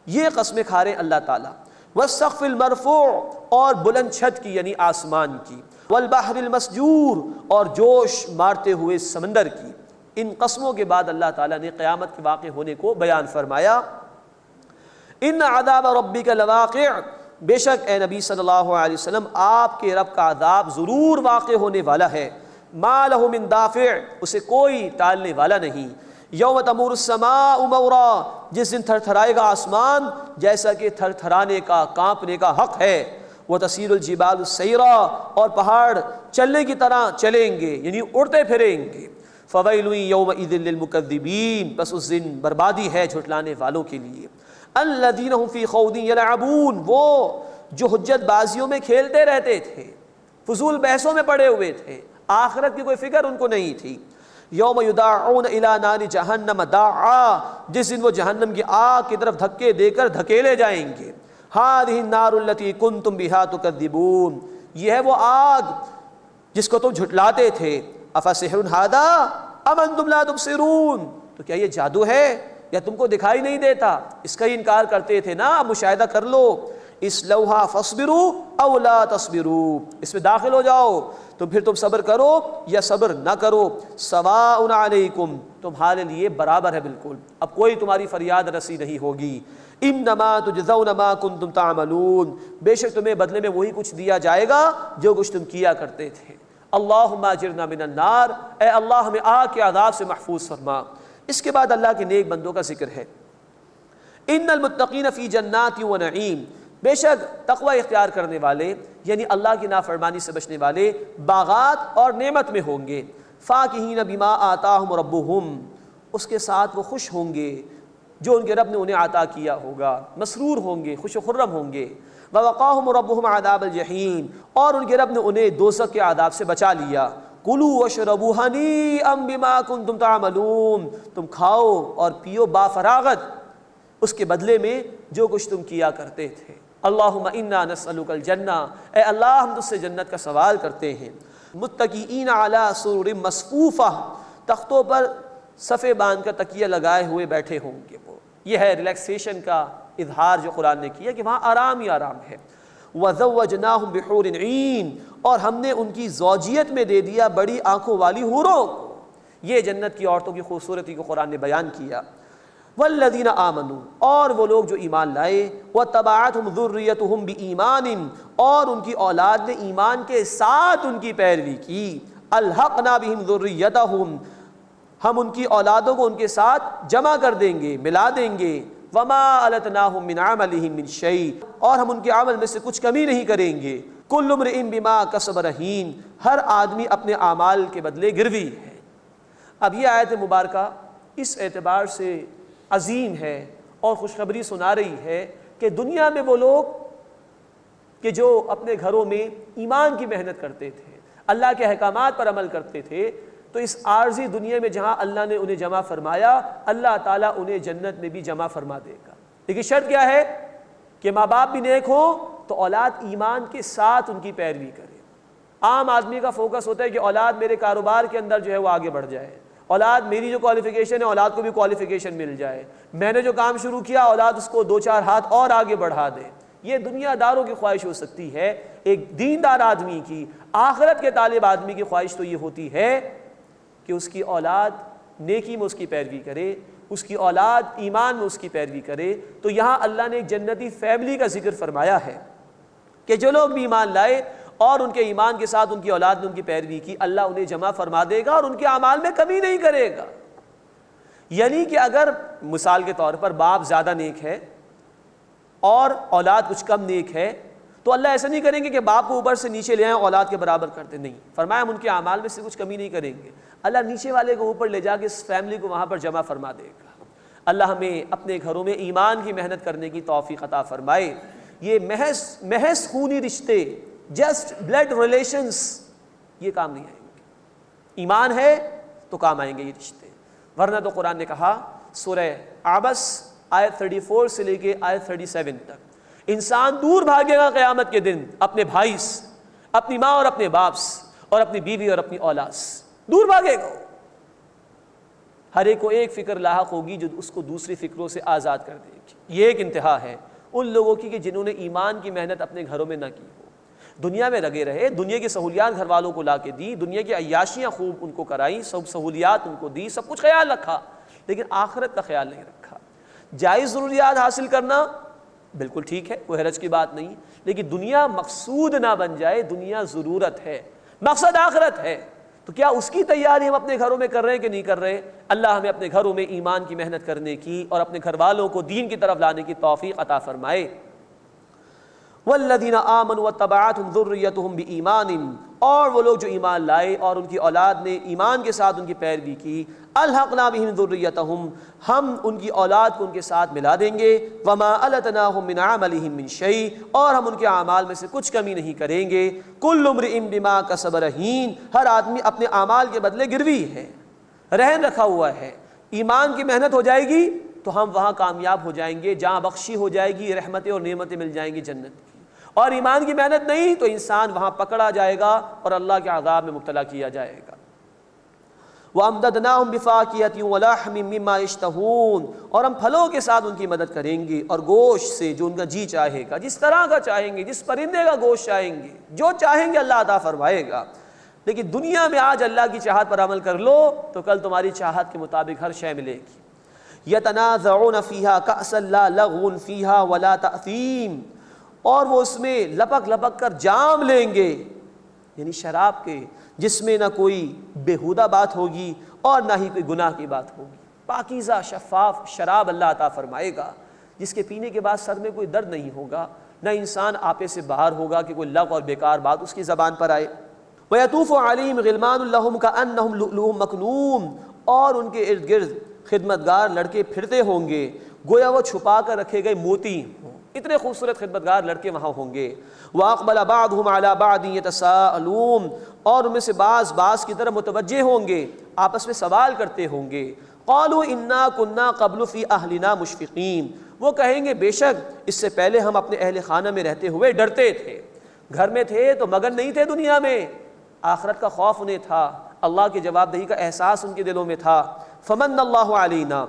یہ قسمیں کھا رہے اللہ تعالیٰ۔ والسقف المرفوع، اور بلند چھت کی یعنی آسمان کی۔ والبحر المسجور، اور جوش مارتے ہوئے سمندر کی۔ ان قسموں کے بعد اللہ تعالیٰ نے قیامت کے واقع ہونے کو بیان فرمایا۔ ان عذاب ربک لواقع، بے شک اے نبی صلی اللہ علیہ وسلم آپ کے رب کا عذاب ضرور واقع ہونے والا ہے۔ ما لہ من دافع، اسے کوئی ٹالنے والا نہیں۔ یوم تمور السماء مورا، جس دن تھر تھرائے گا آسمان جیسا کہ تھر تھرانے کا کانپنے کا حق ہے۔ وتسیر الجبال سیرا، اور پہاڑ چلنے کی طرح چلیں گے یعنی اڑتے پھریں گے۔ فویل یومئذ للمکذبین، بس اس دن بربادی ہے جھٹلانے والوں کے لیے۔ الذین هم فی خوض یلعبون، وہ جو حجت بازیوں میں کھیلتے رہتے تھے، فضول بحثوں میں پڑے ہوئے تھے، آخرت کی کوئی فکر ان کو نہیں تھی۔ یوم یدعون الی نار جہنم دعا، جس دن وہ جہنم کی آگ کی طرف دھکے دے کر دھکیلے جائیں گے۔ ہذہ النار التی کنتم بہا تکذبون، یہ ہے وہ آگ جس کو تم جھٹلاتے تھے۔ افسحر ھذا ام انتم لا تبصرون، تو کیا یہ جادو ہے یا تم کو دکھائی نہیں دیتا؟ اس کا ہی انکار کرتے تھے نا، مشاہدہ کر لو۔ اصلوھا فاصبروا او لا تصبروا، اس میں داخل ہو جاؤ تو پھر تم صبر کرو یا صبر نہ کرو۔ سواء علیکم، تمہارے لیے برابر ہے بالکل، اب کوئی تمہاری فریاد رسی نہیں ہوگی۔ انما تجزون ما کنتم تعملون، بے شک تمہیں بدلے میں وہی کچھ دیا جائے گا جو کچھ تم کیا کرتے تھے۔ اللہم اجرنا من النار، اے اللہ ہمیں آگ کے عذاب سے محفوظ فرما۔ اس کے بعد اللہ کے نیک بندوں کا ذکر ہے۔ ان المتقین فی جنات و نعیم، بے شک تقوی اختیار کرنے والے یعنی اللہ کی نافرمانی سے بچنے والے باغات اور نعمت میں ہوں گے۔ فاکہین بما آتاہم ربہم، اس کے ساتھ وہ خوش ہوں گے جو ان کے رب نے انہیں عطا کیا ہوگا، مسرور ہوں گے، خوش و خرم ہوں گے۔ ووقاہم ربہم عذاب الجحیم، اور ان کے رب نے انہیں دوزخ کے عذاب سے بچا لیا۔ کلوا واشربوا ہنیئا بما کنتم تعملون، تم کھاؤ اور پیو با فراغت اس کے بدلے میں جو کچھ تم کیا کرتے تھے۔ اللہم انا نسألک الجنہ، اے اللہ ہم تجھ سے جنت کا سوال کرتے ہیں۔ متکئین علی سرر مصفوفہ، تختوں پر صفے باندھ کر تکیہ لگائے ہوئے بیٹھے ہوں گے وہ۔ یہ ہے ریلیکسیشن کا اظہار جو قرآن نے کیا کہ وہاں آرام ہی آرام ہے۔ وَزَوَّجْنَاهُمْ بِحُورٍ عِین، اور ہم نے ان کی زوجیت میں دے دیا بڑی آنکھوں والی حوروں کو۔ یہ جنت کی عورتوں کی خوبصورتی کو قرآن نے بیان کیا۔ والذین آمنوا، اور وہ لوگ جو ایمان لائے، واتبعتہم ذریتہم بایمان، اور ان کی اولاد نے ایمان کے ساتھ ان کی پیروی کی۔ الحقنا بہم ذریتہم، ہم ان کی اولادوں کو ان کے ساتھ جمع کر دیں گے، ملا دیں گے۔ وما التناہم من عملہم من شیء، اور ہم ان کے عمل میں سے کچھ کمی نہیں کریں گے۔ کل امرئ بما کسب رہین، ہر آدمی اپنے اعمال کے بدلے گروی ہے۔ اب یہ آیت مبارکہ اس اعتبار سے عظیم ہے اور خوشخبری سنا رہی ہے کہ دنیا میں وہ لوگ کہ جو اپنے گھروں میں ایمان کی محنت کرتے تھے، اللہ کے احکامات پر عمل کرتے تھے، تو اس عارضی دنیا میں جہاں اللہ نے انہیں جمع فرمایا، اللہ تعالیٰ انہیں جنت میں بھی جمع فرما دے گا۔ لیکن شرط کیا ہے کہ ماں باپ بھی نیک ہوں تو اولاد ایمان کے ساتھ ان کی پیروی کرے۔ عام آدمی کا فوکس ہوتا ہے کہ اولاد میرے کاروبار کے اندر جو ہے وہ آگے بڑھ جائے، اولاد میری جو کوالیفیکیشن ہے اولاد کو بھی کوالیفیکیشن مل جائے، میں نے جو کام شروع کیا اولاد اس کو 2-4 ہاتھ اور آگے بڑھا دے۔ یہ دنیا داروں کی خواہش ہو سکتی ہے، ایک دیندار آدمی کی، آخرت کے طالب آدمی کی خواہش تو یہ ہوتی ہے کہ اس کی اولاد نیکی میں اس کی پیروی کرے، اس کی اولاد ایمان میں اس کی پیروی کرے۔ تو یہاں اللہ نے ایک جنتی فیملی کا ذکر فرمایا ہے کہ جو لوگ بھی ایمان لائے اور ان کے ایمان کے ساتھ ان کی اولاد نے ان کی پیروی کی، اللہ انہیں جمع فرما دے گا اور ان کے اعمال میں کمی نہیں کرے گا۔ یعنی کہ اگر مثال کے طور پر باپ زیادہ نیک ہے اور اولاد کچھ کم نیک ہے تو اللہ ایسا نہیں کریں گے کہ باپ کو اوپر سے نیچے لے آئیں اولاد کے برابر کرتے، نہیں، فرمایا ہم ان کے اعمال میں سے کچھ کمی نہیں کریں گے، اللہ نیچے والے کو اوپر لے جا کے اس فیملی کو وہاں پر جمع فرما دے گا۔ اللہ ہمیں اپنے گھروں میں ایمان کی محنت کرنے کی توفیق عطا فرمائے۔ یہ محض خونی رشتے، جسٹ بلڈ ریلیشنز، یہ کام نہیں آئیں گے۔ ایمان ہے تو کام آئیں گے یہ رشتے، ورنہ تو قرآن نے کہا سورہ عبس آیت 34 سے لے کے آیت 37 تک، انسان دور بھاگے گا قیامت کے دن اپنے بھائی سے، اپنی ماں اور اپنے باپ سے، اور اپنی بیوی اور اپنی اولاد سے، دور بھاگے گا۔ ہر ایک کو ایک فکر لاحق ہوگی جو اس کو دوسری فکروں سے آزاد کر دے گی۔ یہ ایک انتہا ہے ان لوگوں کی کہ جنہوں نے ایمان کی محنت اپنے گھروں میں نہ کی ہو، دنیا میں لگے رہے، دنیا کی سہولیات گھر والوں کو لا کے دی، دنیا کی عیاشیاں خوب ان کو کرائیں، سب سہولیات ان کو دی، سب کچھ خیال رکھا، لیکن آخرت کا خیال نہیں رکھا۔ جائز ضروریات حاصل کرنا بالکل ٹھیک ہے، کوئی حرج کی بات نہیں، لیکن دنیا مقصود نہ بن جائے، دنیا ضرورت ہے، مقصد آخرت ہے۔ تو کیا اس کی تیاری ہم اپنے گھروں میں کر رہے ہیں کہ نہیں کر رہے؟ اللہ ہمیں اپنے گھروں میں ایمان کی محنت کرنے کی اور اپنے گھر والوں کو دین کی طرف لانے کی توفیق عطا فرمائے۔ والذین آمنوا واتبعتهم ذریتهم بایمان، اور وہ لوگ جو ایمان لائے اور ان کی اولاد نے ایمان کے ساتھ ان کی پیروی کی، الحقنا بہم ذریتهم، ہم ان کی اولاد کو ان کے ساتھ ملا دیں گے، وما التناهم من عملهم من شیء، اور ہم ان کے اعمال میں سے کچھ کمی نہیں کریں گے۔ کل امرئ بما کسب رہین، ہر آدمی اپنے اعمال کے بدلے گروی ہے، رہن رکھا ہوا ہے۔ ایمان کی محنت ہو جائے گی تو ہم وہاں کامیاب ہو جائیں گے، جہاں بخشی ہو جائے گی، رحمتیں اور نعمتیں مل جائیں گی جنت کی، اور ایمان کی محنت نہیں تو انسان وہاں پکڑا جائے گا اور اللہ کے عذاب میں مبتلا کیا جائے گا۔ وَأَمْدَدْنَاهُمْ بِفَاكِهَةٍ وَلَحْمٍ مِّمَّا يَشْتَهُونَ، اور ہم پھلوں کے ساتھ ان کی مدد کریں گے اور گوشت سے جو ان کا جی چاہے گا، جس طرح کا چاہیں گے، جس پرندے کا گوشت چاہیں گے، جو چاہیں گے اللہ عطا فرمائے گا۔ لیکن دنیا میں آج اللہ کی چاہت پر عمل کر لو تو کل تمہاری چاہت کے مطابق ہر شے ملے گی۔ يَتَنَازَعُونَ فِيهَا كَأْسًا لَا لَغْوٌ فِيهَا وَلَا تَأْثِيمٌ، اور وہ اس میں لپک لپک کر جام لیں گے، یعنی شراب کے، جس میں نہ کوئی بےہودہ بات ہوگی اور نہ ہی کوئی گناہ کی بات ہوگی۔ پاکیزہ شفاف شراب اللہ عطا فرمائے گا جس کے پینے کے بعد سر میں کوئی درد نہیں ہوگا، نہ انسان آپے سے باہر ہوگا کہ کوئی لغو اور بیکار بات اس کی زبان پر آئے۔ وَيَطُوفُ عَلَيْهِمْ غِلْمَانٌ لَهُمْ كَأَنَّهُمْ لُؤْلُؤٌ مَّكْنُونٌ، اور ان کے ارد گرد خدمتگار لڑکے پھرتے ہوں گے گویا وہ چھپا کر رکھے گئے موتی ہوں، اتنے خوبصورت خدمتگار لڑکے وہاں ہوں گے۔ وَأَقْبَلَ بَعْضُهُمْ عَلَى بَعْضٍ يَتَسَاءَلُونَ، اور ان میں سے بعض کی طرف متوجہ ہوں گے، آپس میں سوال کرتے ہوں گے۔ قَالُوا إِنَّا كُنَّا قَبْلُ فِي أَهْلِنَا مُشْفِقِينَ، وہ کہیں گے بے شک اس سے پہلے ہم اپنے اہل خانہ میں رہتے ہوئے ڈرتے تھے، گھر میں تھے تو مگن نہیں تھے دنیا میں، آخرت کا خوف انہیں تھا، اللہ کی جواب دہی کا احساس ان کے دلوں میں تھا۔ فمن اللہ علینا،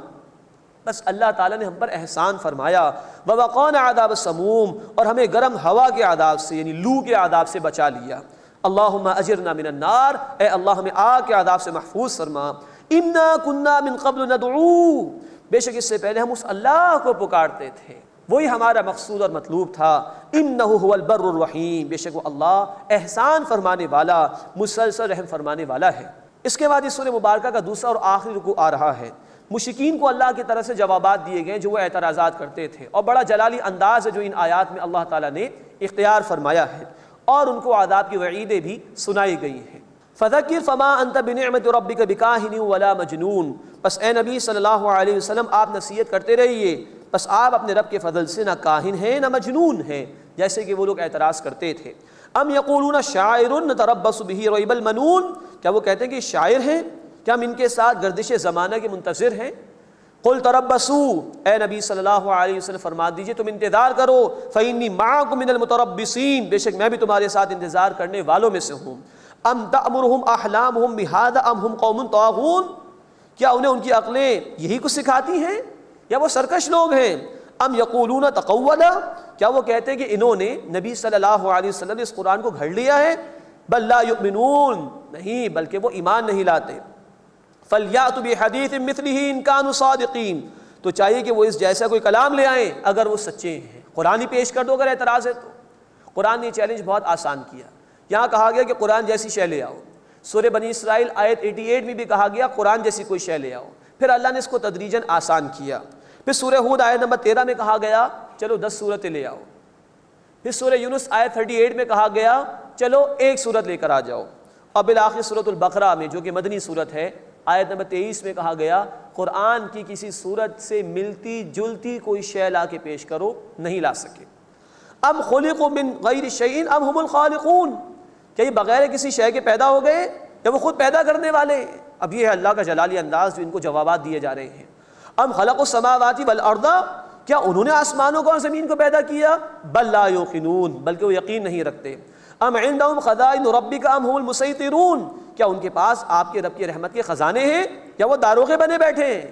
بس اللہ تعالیٰ نے ہم پر احسان فرمایا، ووقانا عذاب السموم، اور ہمیں گرم ہوا کے عذاب سے یعنی لو کے عذاب سے بچا لیا۔ اللہم اجرنا من النار، اے اللہ ہمیں آگ کے عذاب سے محفوظ فرما۔ انا کنا من قبل ندعو، بے شک اس سے پہلے ہم اس اللہ کو پکارتے تھے، وہی ہمارا مقصود اور مطلوب تھا۔ انہ هو البر الرحیم، بے شک وہ اللہ احسان فرمانے والا، مسلسل رحم فرمانے والا ہے۔ اس کے بعد اس سورہ مبارکہ کا دوسرا اور آخری رکوع آ رہا ہے۔ مشرکین کو اللہ کی طرف سے جوابات دیے گئے جو وہ اعتراضات کرتے تھے، اور بڑا جلالی انداز ہے جو ان آیات میں اللہ تعالیٰ نے اختیار فرمایا ہے۔ اور ان کو عذاب کی وعیدیں بھی سنائی گئی ہیں۔ فذکر فما انت بنعمت ربک بکاہن ولا مجنون، بس اے نبی صلی اللہ علیہ وسلم آپ نصیحت کرتے رہیے، بس آپ اپنے رب کے فضل سے نہ کاہن ہیں نہ مجنون ہیں، جیسے کہ وہ لوگ اعتراض کرتے تھے۔ ام یقولون شاعر نتربص بہ ریب المنون، کیا وہ کہتے ہیں کہ شاعر ہیں، کیا ہم ان کے ساتھ گردش زمانہ کے منتظر ہیں؟ قل تربصوا، اے نبی صلی اللہ علیہ وسلم فرما دیجئے تم انتظار کرو، فإنی معکم من المتربصین، بے شک میں بھی تمہارے ساتھ انتظار کرنے والوں میں سے ہوں۔ ام تأمرہم احلامہم بہذا ام ہم قوم طاغون، کیا انہیں ان کی عقلیں یہی کچھ سکھاتی ہیں یا وہ سرکش لوگ ہیں؟ ام یقولون تقولا، کیا وہ کہتے ہیں کہ انہوں نے نبی صلی اللہ علیہ وسلم نے اس قرآن کو گھڑ لیا ہے؟ بل لا یؤمنون، نہیں بلکہ وہ ایمان نہیں لاتے۔ فَلْيَأْتُ بِحَدِيثٍ مِثْلِهِ إِن كَانُوا صَادِقِينَ، تو چاہیے کہ وہ اس جیسا کوئی کلام لے آئیں اگر وہ سچے ہیں۔ قرآن ہی پیش کر دو اگر اعتراض ہے تو۔ قرآن نے چیلنج بہت آسان کیا، یہاں کہا گیا کہ قرآن جیسی شے لے آؤ، سورہ بنی اسرائیل آیت 88 میں بھی کہا گیا قرآن جیسی کوئی شے لے آؤ، پھر اللہ نے اس کو تدریجاً آسان کیا۔ پھر سورہ ہود آیت نمبر 13 میں کہا گیا چلو 10 سورتیں لے آؤ، پھر سورہ یونس آیت 38 میں کہا گیا چلو ایک سورت لے کر آ جاؤ، اور بالآخر سورۃ البقرہ میں جو کہ مدنی سورت ہے آیت نمبر 23 میں کہا گیا قرآن کی کسی سورت سے ملتی جلتی کوئی شے لا کے پیش کرو، نہیں لا سکے۔ ام خلقوا من غیر شیء ام هم الخالقون، کیا یہ بغیر کسی شے کے پیدا ہو گئے یا وہ خود پیدا کرنے والے ہیں؟ اب یہ ہے اللہ کا جلالی انداز جو ان کو جوابات دیے جا رہے ہیں۔ ام خلقوا السماوات والارض، کیا انہوں نے آسمانوں کو اور زمین کو پیدا کیا؟ بل لا یوقنون، بلکہ وہ یقین نہیں رکھتے۔ ام عندهم خزائن ربک ام هم المسیطرون، کیا ان کے پاس آپ کے رب کی رحمت کے خزانے ہیں یا وہ داروغے بنے بیٹھے ہیں؟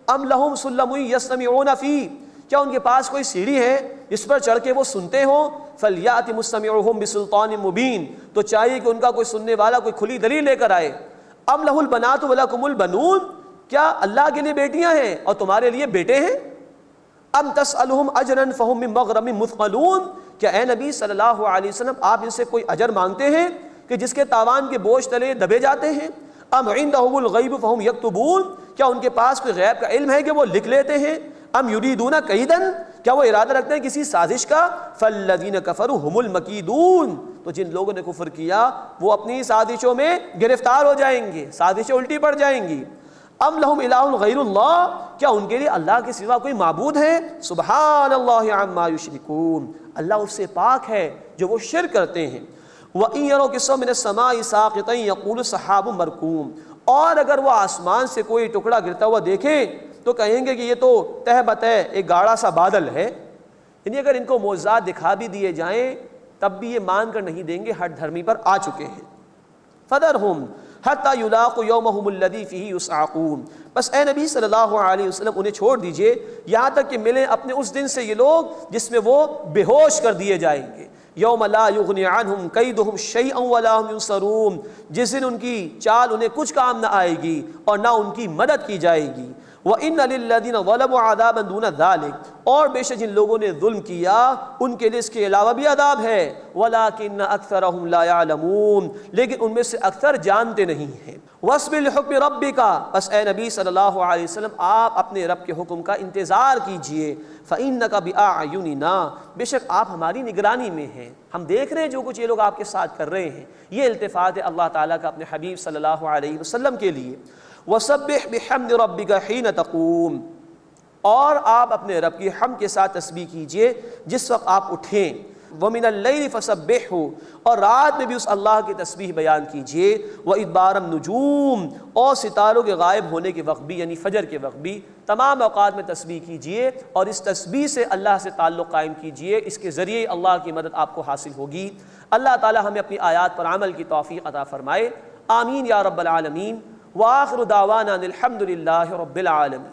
ام لہم سلم یستمعون فیہ، کیا ان کے پاس کوئی سیڑھی ہے جس پر چڑھ کے وہ سنتے ہوں؟ فلیأت مستمعہم بسلطان مبین، تو چاہیے کہ ان کا کوئی سننے والا کوئی کھلی دلیل لے کر آئے۔ ام لہ البنات ولکم البنون، کیا اللہ کے لیے بیٹیاں ہیں اور تمہارے لیے بیٹے ہیں؟ ام تسألہم اجرا فہم من مغرم مثقلون، کیا اے نبی صلی اللہ علیہ وسلم آپ ان سے کوئی اجر مانگتے ہیں کہ جس کے تاوان کے بوجھ تلے دبے جاتے ہیں؟ ام عندہم الغیب فہم یکتبون، کیا ان کے پاس کوئی غیب کا علم ہے کہ وہ لکھ لیتے ہیں؟ ام یریدون کیدا، کیا وہ ارادہ رکھتے ہیں کسی سازش کا؟ فالذین کفروا هم المکیدون، تو جن لوگوں نے کفر کیا وہ اپنی سازشوں میں گرفتار ہو جائیں گے، سازشیں الٹی پڑ جائیں گی۔ ام لہم الہ غیر اللہ، کیا ان کے لیے اللہ کے سوا کوئی معبود ہے؟ سبحان اللہ عما یشرکون، اللہ اس سے پاک ہے جو وہ شرک کرتے ہیں۔ وَإِن يَرَوْا كِسْفًا مِنَ السَّمَاءِ سَاقِطًا يَقُولُ سَحَابٌ مَرْكُومٌ، اور اگر وہ آسمان سے کوئی ٹکڑا گرتا ہوا دیکھیں تو کہیں گے کہ یہ تو تہ بتہ ایک گاڑا سا بادل ہے۔ یعنی اگر ان کو معجزات دکھا بھی دیے جائیں تب بھی یہ مان کر نہیں دیں گے، ہٹ دھرمی پر آ چکے ہیں۔ فَذَرْهُمْ حَتَّى يُلَاقُوا يَوْمَهُمُ الَّذِي فِيهِ يُصْعَقُونَ، بس اے نبی صلی اللہ علیہ وسلم انہیں چھوڑ دیجئے یہاں تک کہ ملیں اپنے اس دن سے یہ لوگ جس میں وہ بے ہوش کر دیے جائیں گے۔ یوم لا یغنی عنہم کیدہم شیئا ولا ہم ینصرون، جس دن ان کی چال انہیں کچھ کام نہ آئے گی اور نہ ان کی مدد کی جائے گی۔ وَإِنَّ لِلَّذِينَ ظَلَمُوا عَذَابًا دُونَ ذَلِكَ، اور بے شک جن لوگوں نے ظلم کیا ان کے لیے اس کے علاوہ بھی عذاب ہے۔ وَلَٰكِنَّ أَكْثَرَهُمْ لَا يَعْلَمُونَ، لیکن ان میں سے اکثر جانتے نہیں ہیں۔ وَاصْبِرْ لِحُكْمِ رَبِّكَ، بس اے نبی صلی اللہ علیہ وسلم آپ اپنے رب کے حکم کا انتظار کیجئے۔ فَإِنَّكَ بِأَعْيُنِنَا، بے شک آپ ہماری نگرانی میں ہیں، ہم دیکھ رہے ہیں جو کچھ یہ لوگ آپ کے ساتھ کر رہے ہیں۔ یہ التفات ہے اللہ تعالیٰ کا اپنے حبیب صلی اللہ علیہ وسلم کے لیے۔ وَسَبِّحْ بِحَمْدِ رَبِّكَ حِينَ تَقُومُ، اور آپ اپنے رب کی حمد کے ساتھ تسبیح کیجئے جس وقت آپ اٹھیں۔ وَمِنَ اللَّيْلِ فَسَبِّحْهُ، اور رات میں بھی اس اللہ کی تسبیح بیان کیجئے۔ وَإِدْبَارَ النُّجُومِ، اور ستاروں کے غائب ہونے کے وقت بھی یعنی فجر کے وقت بھی تمام اوقات میں تسبیح کیجئے، اور اس تسبیح سے اللہ سے تعلق قائم کیجئے، اس کے ذریعے اللہ کی مدد آپ کو حاصل ہوگی۔ اللہ تعالی ہمیں اپنی آیات پر عمل کی توفیق عطا فرمائے، آمین یا رب العالمین۔ وآخر دعوانا الحمد للہ رب العالمین۔